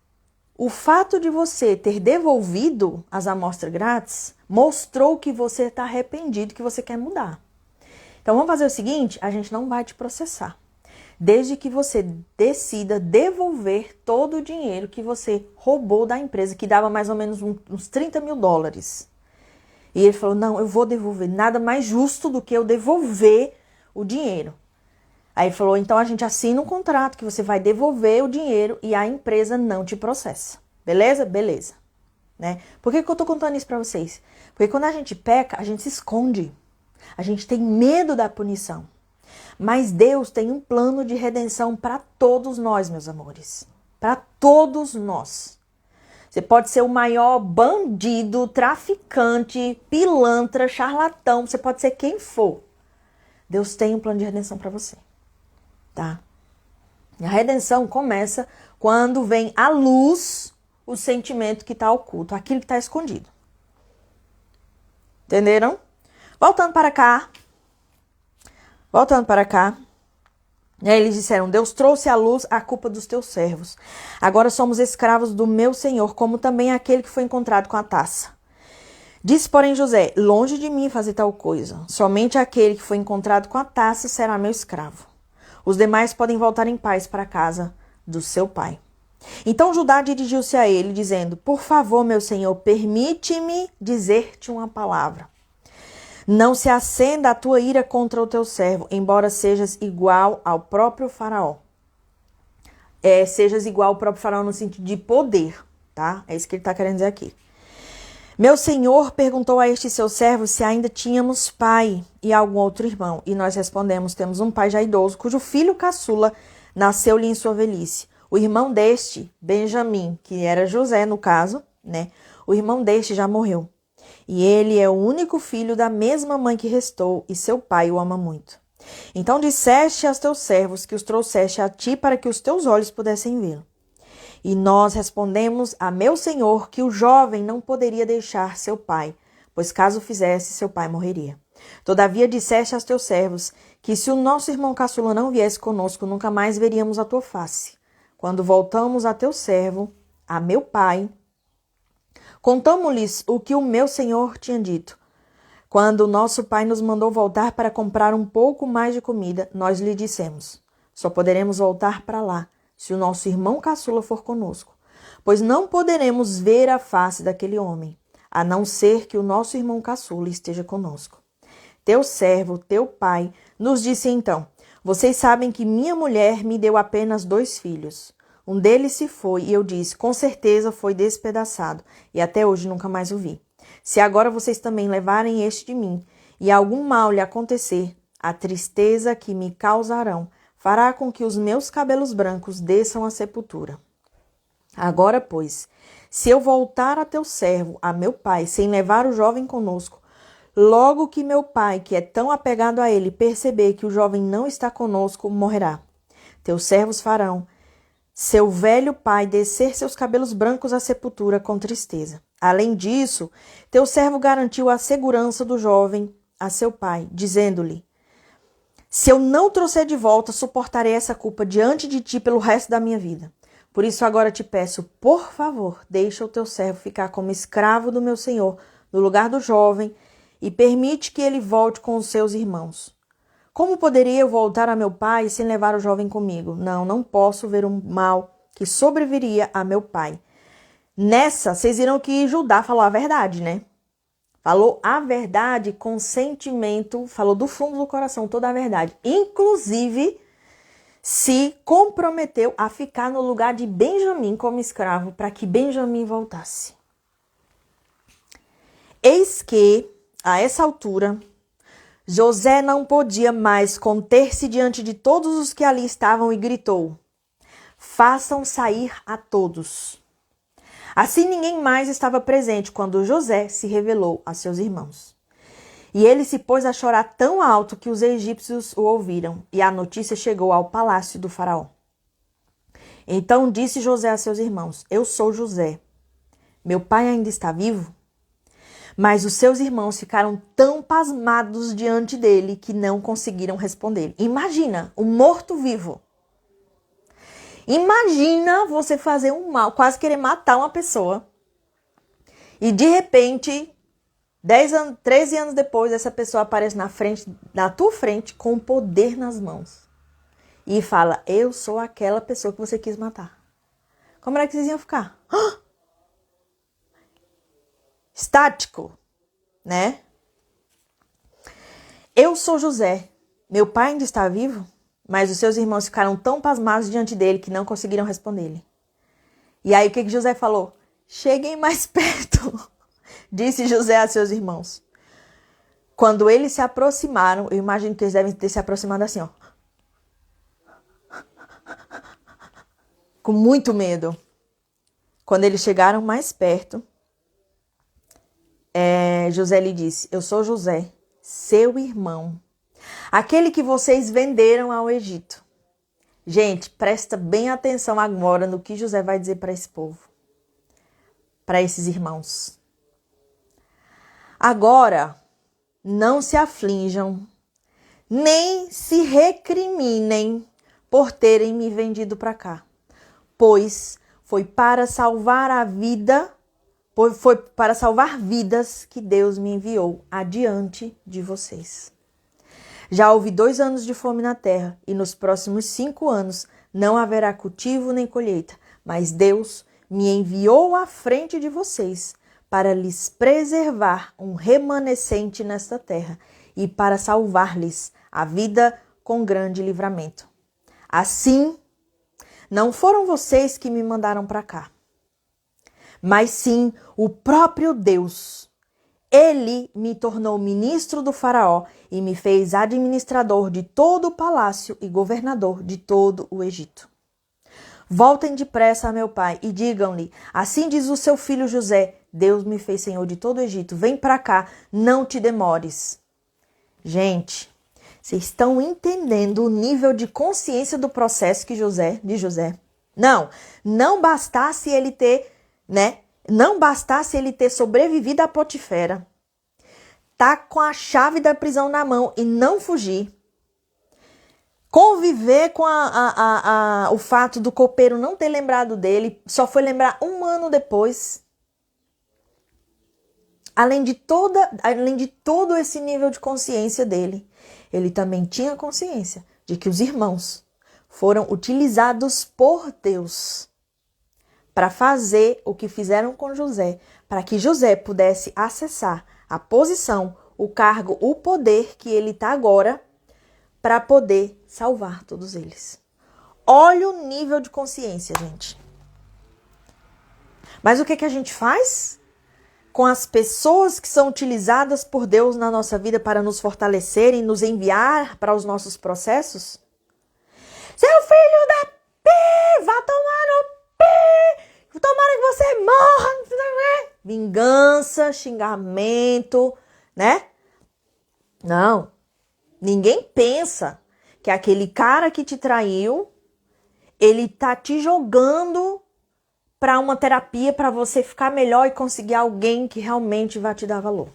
o fato de você ter devolvido as amostras grátis mostrou que você está arrependido, que você quer mudar. Então vamos fazer o seguinte, a gente não vai te processar. Desde que você decida devolver todo o dinheiro que você roubou da empresa, que dava mais ou menos uns 30 mil dólares. E ele falou, não, eu vou devolver, nada mais justo do que eu devolver o dinheiro. Aí ele falou, então a gente assina um contrato que você vai devolver o dinheiro e a empresa não te processa. Beleza? Beleza. Né? Por que eu tô contando isso pra vocês? Porque quando a gente peca, a gente se esconde. A gente tem medo da punição. Mas Deus tem um plano de redenção para todos nós, meus amores. Para todos nós. Você pode ser o maior bandido, traficante, pilantra, charlatão. Você pode ser quem for. Deus tem um plano de redenção para você. Tá? A redenção começa quando vem à luz o sentimento que está oculto, aquilo que está escondido. Entenderam? Voltando para cá. Eles disseram, Deus trouxe à luz a culpa dos teus servos. Agora somos escravos do meu Senhor, como também aquele que foi encontrado com a taça. Disse, porém, José, longe de mim fazer tal coisa. Somente aquele que foi encontrado com a taça será meu escravo. Os demais podem voltar em paz para a casa do seu pai. Então Judá dirigiu-se a ele, dizendo, por favor, meu senhor, permite-me dizer-te uma palavra. Não se acenda a tua ira contra o teu servo, embora sejas igual ao próprio faraó. Sejas igual ao próprio faraó no sentido de poder, tá? É isso que ele está querendo dizer aqui. Meu senhor perguntou a este seu servo se ainda tínhamos pai e algum outro irmão. E nós respondemos, temos um pai já idoso, cujo filho caçula nasceu-lhe em sua velhice. O irmão deste, Benjamim, que era José no caso, né? O irmão deste já morreu. E ele é o único filho da mesma mãe que restou, e seu pai o ama muito. Então disseste aos teus servos que os trouxeste a ti para que os teus olhos pudessem vê-lo. E nós respondemos a meu senhor que o jovem não poderia deixar seu pai, pois caso fizesse, seu pai morreria. Todavia disseste aos teus servos que se o nosso irmão caçula não viesse conosco, nunca mais veríamos a tua face. Quando voltamos a teu servo, a meu pai, contamos-lhes o que o meu senhor tinha dito. Quando o nosso pai nos mandou voltar para comprar um pouco mais de comida, nós lhe dissemos, só poderemos voltar para lá se o nosso irmão caçula for conosco, pois não poderemos ver a face daquele homem, a não ser que o nosso irmão caçula esteja conosco. Teu servo, teu pai, nos disse então, vocês sabem que minha mulher me deu apenas 2 filhos. Um deles se foi e eu disse, com certeza foi despedaçado, e até hoje nunca mais o vi. Se agora vocês também levarem este de mim, e algum mal lhe acontecer, a tristeza que me causarão fará com que os meus cabelos brancos desçam à sepultura. Agora, pois, se eu voltar a teu servo, a meu pai, sem levar o jovem conosco, logo que meu pai, que é tão apegado a ele, perceber que o jovem não está conosco, morrerá. Teus servos farão seu velho pai descer seus cabelos brancos à sepultura com tristeza. Além disso, teu servo garantiu a segurança do jovem a seu pai, dizendo-lhe: se eu não trouxer de volta, suportarei essa culpa diante de ti pelo resto da minha vida. Por isso agora te peço, por favor, deixa o teu servo ficar como escravo do meu senhor, no lugar do jovem, e permite que ele volte com os seus irmãos. Como poderia eu voltar a meu pai sem levar o jovem comigo? Não posso ver o mal que sobreviria a meu pai. Nessa, vocês viram que Judá falou a verdade, né? Falou a verdade com sentimento, falou do fundo do coração toda a verdade. Inclusive, se comprometeu a ficar no lugar de Benjamim como escravo para que Benjamim voltasse. Eis que, a essa altura, José não podia mais conter-se diante de todos os que ali estavam e gritou: façam sair a todos. Assim ninguém mais estava presente quando José se revelou a seus irmãos. E ele se pôs a chorar tão alto que os egípcios o ouviram, e a notícia chegou ao palácio do faraó. Então disse José a seus irmãos: eu sou José. Meu pai ainda está vivo? Mas os seus irmãos ficaram tão pasmados diante dele que não conseguiram responder. Imagina, o morto-vivo. Imagina você fazer um mal, quase querer matar uma pessoa. E de repente, 13 anos depois, essa pessoa aparece na tua frente com poder nas mãos. E fala: eu sou aquela pessoa que você quis matar. Como é que vocês iam ficar? Estático, né? Eu sou José. Meu pai ainda está vivo? Mas os seus irmãos ficaram tão pasmados diante dele que não conseguiram responder-lhe. E aí o que José falou? Cheguem mais perto, disse José a seus irmãos. Quando eles se aproximaram, eu imagino que eles devem ter se aproximado assim, ó. Com muito medo. Quando eles chegaram mais perto, José lhe disse: eu sou José, seu irmão, aquele que vocês venderam ao Egito. Gente, presta bem atenção agora no que José vai dizer para esse povo, para esses irmãos. Agora, não se aflinjam, nem se recriminem por terem me vendido para cá, pois foi para salvar vidas que Deus me enviou adiante de vocês. Já houve 2 anos de fome na terra, e nos próximos 5 anos não haverá cultivo nem colheita, mas Deus me enviou à frente de vocês para lhes preservar um remanescente nesta terra e para salvar-lhes a vida com grande livramento. Assim, não foram vocês que me mandaram para cá, mas sim o próprio Deus. Ele me tornou ministro do faraó e me fez administrador de todo o palácio e governador de todo o Egito. Voltem depressa a meu pai e digam-lhe: assim diz o seu filho José, Deus me fez senhor de todo o Egito. Vem para cá, não te demores. Gente, vocês estão entendendo o nível de consciência do processo de José? Não bastasse ele ter, Não bastasse ele ter sobrevivido a Potifera, tá com a chave da prisão na mão e não fugir, conviver com o fato do copeiro não ter lembrado dele, só foi lembrar 1 ano depois. Além de todo esse nível de consciência dele, ele também tinha consciência de que os irmãos foram utilizados por Deus para fazer o que fizeram com José, para que José pudesse acessar a posição, o cargo, o poder que ele está agora, para poder salvar todos eles. Olha o nível de consciência, gente. Mas o que a gente faz com as pessoas que são utilizadas por Deus na nossa vida para nos fortalecer e nos enviar para os nossos processos? Seu filho da P, vá tomar no P! vingança, xingamento, né? Não. Ninguém pensa que aquele cara que te traiu, ele tá te jogando para uma terapia para você ficar melhor e conseguir alguém que realmente vai te dar valor.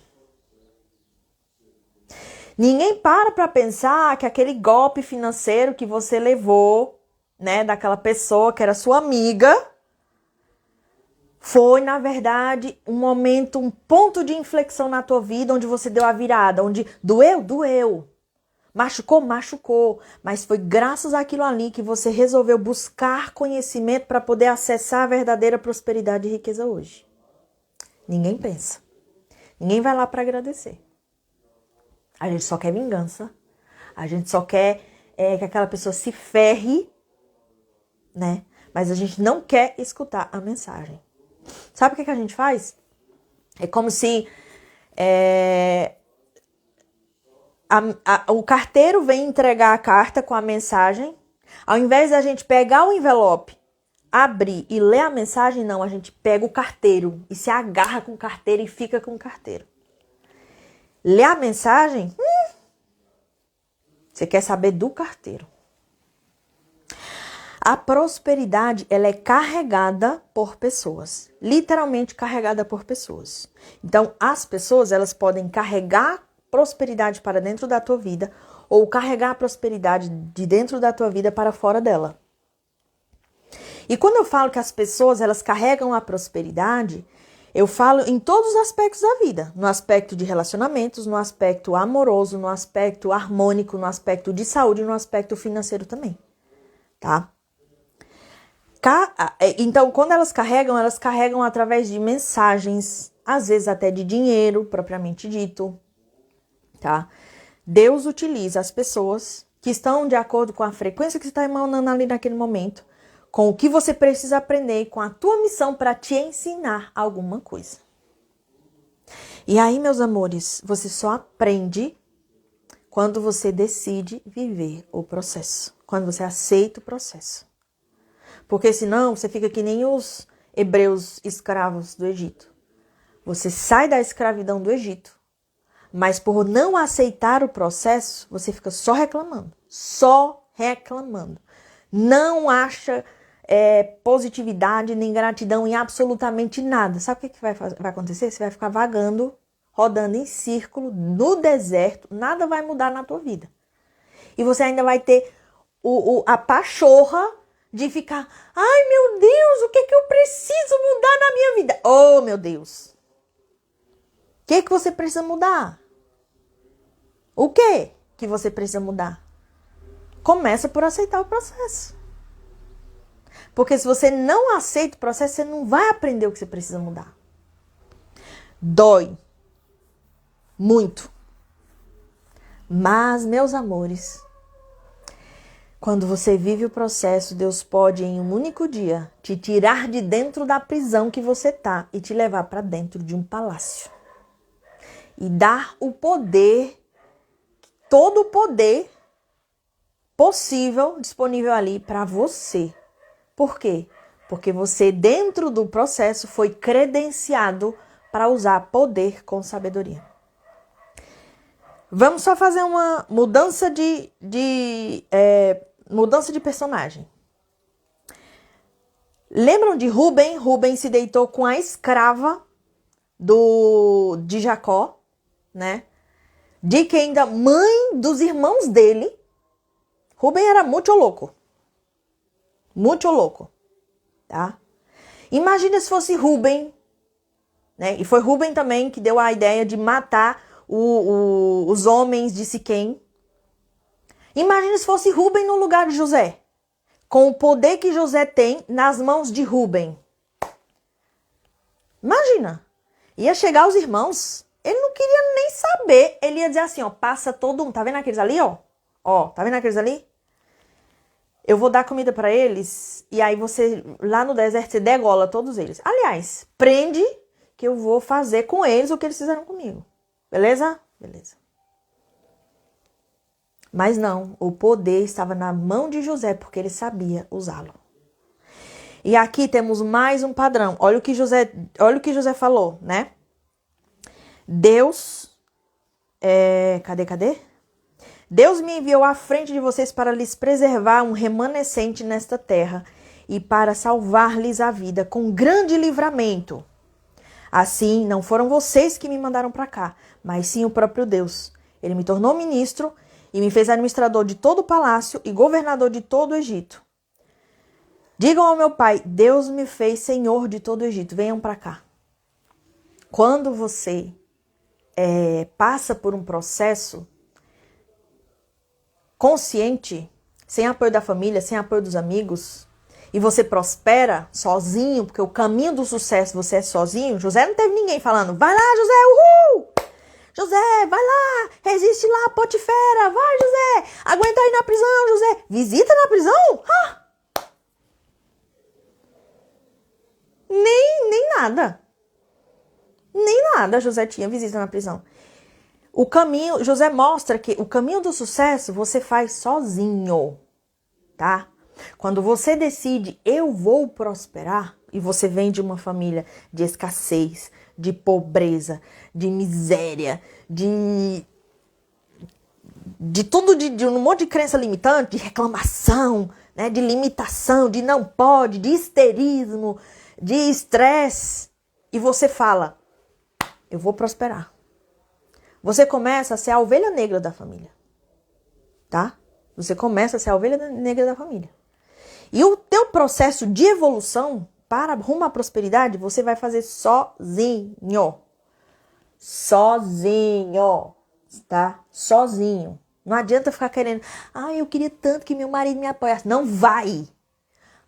Ninguém para pensar que aquele golpe financeiro que você levou, né, daquela pessoa que era sua amiga, foi, na verdade, um momento, um ponto de inflexão na tua vida, onde você deu a virada, onde doeu. Machucou, mas foi graças àquilo ali que você resolveu buscar conhecimento para poder acessar a verdadeira prosperidade e riqueza hoje. Ninguém pensa. Ninguém vai lá para agradecer. A gente só quer vingança. A gente só quer que aquela pessoa se ferre, né? Mas a gente não quer escutar a mensagem. Sabe o que a gente faz? É como se o carteiro vem entregar a carta com a mensagem. Ao invés da gente pegar o envelope, abrir e ler a mensagem, não, a gente pega o carteiro e se agarra com o carteiro e fica com o carteiro. Lê a mensagem, você quer saber do carteiro. A prosperidade, ela é carregada por pessoas. Literalmente carregada por pessoas. Então, as pessoas, elas podem carregar prosperidade para dentro da tua vida ou carregar a prosperidade de dentro da tua vida para fora dela. E quando eu falo que as pessoas, elas carregam a prosperidade, eu falo em todos os aspectos da vida. No aspecto de relacionamentos, no aspecto amoroso, no aspecto harmônico, no aspecto de saúde e no aspecto financeiro também. Tá? Então, quando elas carregam através de mensagens, às vezes até de dinheiro, propriamente dito, tá? Deus utiliza as pessoas que estão de acordo com a frequência que você está emanando ali naquele momento, com o que você precisa aprender, com a tua missão para te ensinar alguma coisa. E aí, meus amores, você só aprende quando você decide viver o processo, quando você aceita o processo. Porque senão você fica que nem os hebreus escravos do Egito. Você sai da escravidão do Egito, mas por não aceitar o processo, você fica só reclamando. Não acha positividade nem gratidão em absolutamente nada. Sabe o que vai acontecer? Você vai ficar vagando, rodando em círculo, no deserto, nada vai mudar na tua vida. E você ainda vai ter a pachorra de ficar, ai meu Deus, o que eu preciso mudar na minha vida? Oh meu Deus, o que você precisa mudar? O que você precisa mudar? Começa por aceitar o processo. Porque se você não aceita o processo, você não vai aprender o que você precisa mudar. Dói. Muito. Mas, meus amores, quando você vive o processo, Deus pode em um único dia te tirar de dentro da prisão que você tá e te levar para dentro de um palácio. E dar o poder, todo o poder possível, disponível ali para você. Por quê? Porque você, dentro do processo, foi credenciado para usar poder com sabedoria. Vamos só fazer uma mudança mudança de personagem. Lembram de Rubem? Rubem se deitou com a escrava de Jacó, né? De quem da mãe dos irmãos dele. Rubem era muito louco. Muito louco, tá? Imagina se fosse Rubem, né? E foi Rubem também que deu a ideia de matar os homens de Siquém. Imagina se fosse Rubem no lugar de José, com o poder que José tem nas mãos de Rubem. Imagina, ia chegar os irmãos, ele não queria nem saber, ele ia dizer assim, ó, passa todo mundo, tá vendo aqueles ali, ó? Ó, tá vendo aqueles ali? Eu vou dar comida para eles e aí você, lá no deserto, você degola todos eles. Aliás, prende que eu vou fazer com eles o que eles fizeram comigo. Beleza? Beleza. Mas não, o poder estava na mão de José porque ele sabia usá-lo. E aqui temos mais um padrão. Olha o que José falou, né? Deus, cadê? Deus me enviou à frente de vocês para lhes preservar um remanescente nesta terra e para salvar-lhes a vida com grande livramento. Assim, não foram vocês que me mandaram para cá, mas sim o próprio Deus. Ele me tornou ministro e me fez administrador de todo o palácio e governador de todo o Egito. Digam ao meu pai, Deus me fez senhor de todo o Egito. Venham para cá. Quando você passa por um processo consciente, sem apoio da família, sem apoio dos amigos, e você prospera sozinho, porque o caminho do sucesso você é sozinho. José não teve ninguém falando, vai lá José, uhul! José, vai lá, resiste lá, Potifera, vai José, aguenta aí na prisão, José. Visita na prisão? Nem nada. Nem nada José tinha visita na prisão. José mostra que o caminho do sucesso você faz sozinho, tá? Quando você decide, eu vou prosperar, e você vem de uma família de escassez, de pobreza, de miséria, de tudo, de um monte de crença limitante, de reclamação, né, de limitação, de não pode, de histerismo, de estresse, e você fala, eu vou prosperar. Você começa a ser a ovelha negra da família, tá? Você começa a ser a ovelha negra da família. E o teu processo de evolução para rumo à prosperidade, você vai fazer sozinho. Sozinho, tá? Sozinho. Não adianta ficar querendo, eu queria tanto que meu marido me apoiasse. Não vai.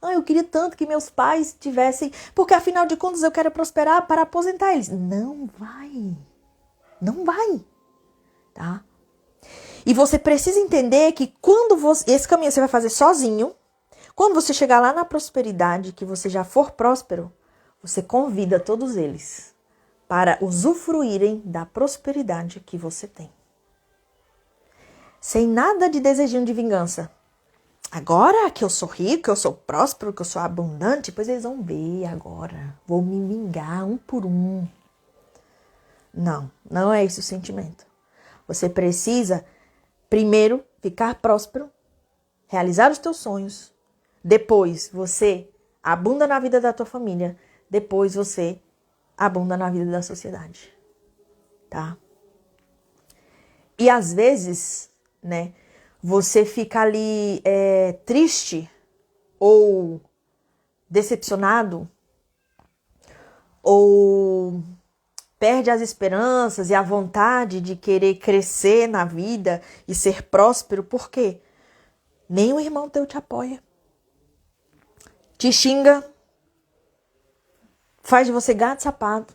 Eu queria tanto que meus pais tivessem, porque afinal de contas eu quero prosperar para aposentar eles. Não vai. Não vai, tá? E você precisa entender que esse caminho você vai fazer sozinho, quando você chegar lá na prosperidade, que você já for próspero, você convida todos eles para usufruírem da prosperidade que você tem. Sem nada de desejinho de vingança. Agora que eu sou rico, que eu sou próspero, que eu sou abundante, pois eles vão ver agora. Vou me vingar um por um. Não é esse o sentimento. Você precisa, primeiro, ficar próspero, realizar os teus sonhos. Depois, você abunda na vida da tua família. Depois, você abunda na vida da sociedade. Tá? E às vezes, né, você fica ali triste ou decepcionado ou perde as esperanças e a vontade de querer crescer na vida e ser próspero, por quê? Nem o irmão teu te apoia. Te xinga, faz de você gato e sapato.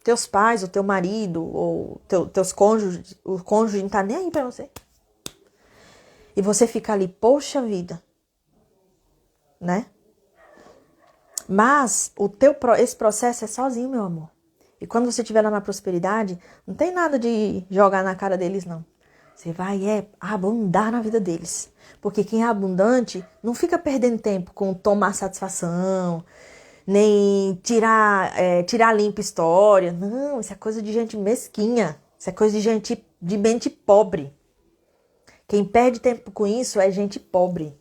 Teus pais, o teu marido, ou teus cônjuges, o cônjuge não tá nem aí pra você. E você fica ali, poxa vida, né? Mas esse processo é sozinho, meu amor. E quando você estiver lá na prosperidade, não tem nada de jogar na cara deles, não. Você vai abundar na vida deles. Porque quem é abundante não fica perdendo tempo com tomar satisfação, nem tirar limpa história. Não, isso é coisa de gente mesquinha. Isso é coisa de gente de mente pobre. Quem perde tempo com isso é gente pobre.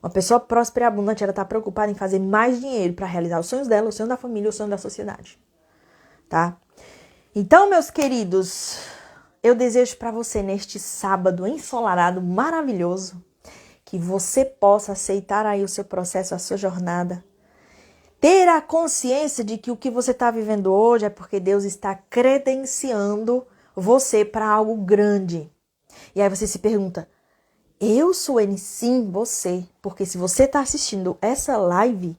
Uma pessoa próspera e abundante, ela está preocupada em fazer mais dinheiro para realizar os sonhos dela, o sonho da família, o sonho da sociedade. Tá? Então, meus queridos, eu desejo para você neste sábado ensolarado, maravilhoso, que você possa aceitar aí o seu processo, a sua jornada, ter a consciência de que o que você está vivendo hoje é porque Deus está credenciando você para algo grande. E aí você se pergunta, eu sou ele? Sim, você, porque se você está assistindo essa live,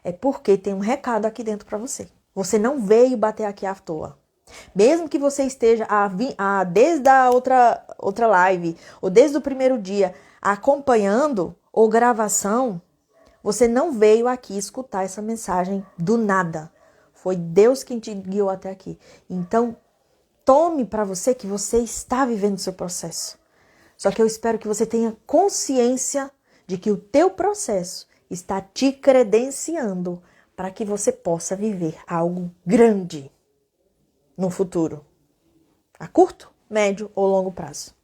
é porque tem um recado aqui dentro para você. Você não veio bater aqui à toa. Mesmo que você esteja desde a outra live, ou desde o primeiro dia, acompanhando ou gravação, você não veio aqui escutar essa mensagem do nada. Foi Deus quem te guiou até aqui. Então, tome para você que você está vivendo o seu processo. Só que eu espero que você tenha consciência de que o teu processo, está te credenciando para que você possa viver algo grande no futuro, a curto, médio ou longo prazo.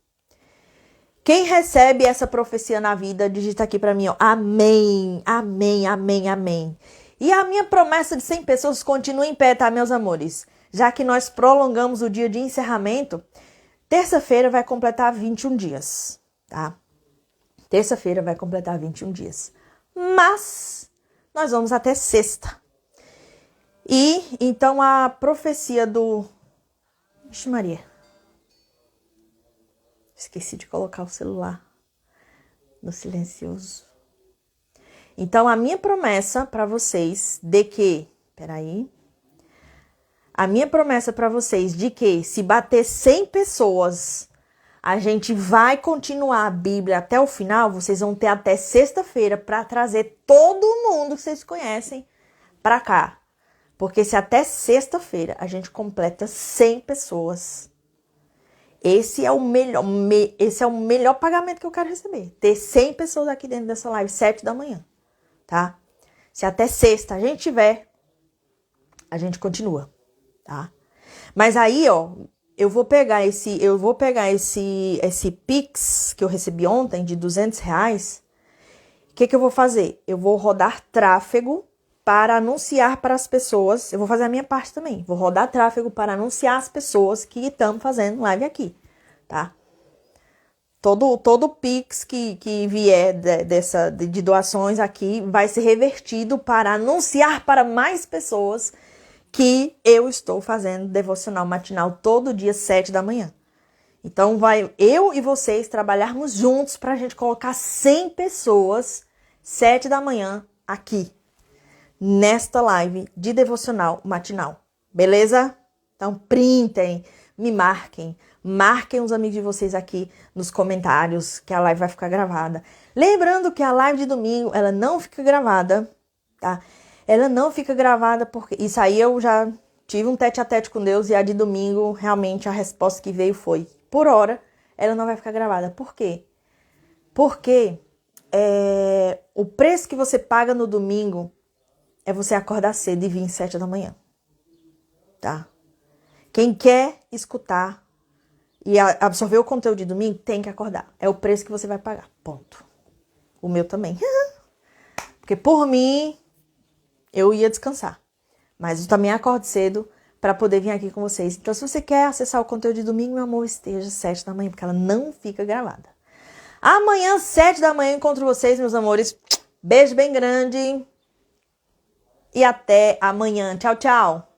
Quem recebe essa profecia na vida, digita aqui para mim, ó, amém, amém, amém, amém. E a minha promessa de 100 pessoas continua em pé, tá, meus amores? Já que nós prolongamos o dia de encerramento, terça-feira vai completar 21 dias, tá? Terça-feira vai completar 21 dias. Mas nós vamos até sexta. E então a profecia do... Vixe Maria. Esqueci de colocar o celular no silencioso. Então, a minha promessa para vocês de que... Peraí. A minha promessa para vocês de que se bater 100 pessoas, a gente vai continuar a Bíblia até o final. Vocês vão ter até sexta-feira para trazer todo mundo que vocês conhecem para cá. Porque se até sexta-feira a gente completa 100 pessoas... Esse é o melhor pagamento que eu quero receber. Ter 100 pessoas aqui dentro dessa live, 7 da manhã, tá? Se até sexta a gente tiver, a gente continua, tá? Mas aí, ó, eu vou pegar esse Pix que eu recebi ontem de R$200. O que eu vou fazer? Eu vou rodar tráfego para anunciar para as pessoas, eu vou fazer a minha parte também, vou rodar tráfego para anunciar as pessoas que estão fazendo live aqui, tá? Todo Pix que vier de doações aqui vai ser revertido para anunciar para mais pessoas que eu estou fazendo devocional matinal todo dia 7 da manhã. Então vai eu e vocês trabalharmos juntos para a gente colocar 100 pessoas 7 da manhã aqui. Nesta live de devocional matinal, beleza? Então, printem, me marquem os amigos de vocês aqui nos comentários, que a live vai ficar gravada. Lembrando que a live de domingo, ela não fica gravada, tá? Ela não fica gravada porque isso aí eu já tive um tete-a-tete com Deus e a de domingo, realmente a resposta que veio foi, por hora, ela não vai ficar gravada. Por quê? Porque o preço que você paga no domingo é você acordar cedo e vir 7 da manhã, tá? Quem quer escutar e absorver o conteúdo de domingo tem que acordar. É o preço que você vai pagar, ponto. O meu também. Porque por mim, eu ia descansar. Mas eu também acordo cedo para poder vir aqui com vocês. Então, se você quer acessar o conteúdo de domingo, meu amor, esteja 7 da manhã, porque ela não fica gravada. Amanhã, 7 da manhã, encontro vocês, meus amores. Beijo bem grande. E até amanhã. Tchau, tchau.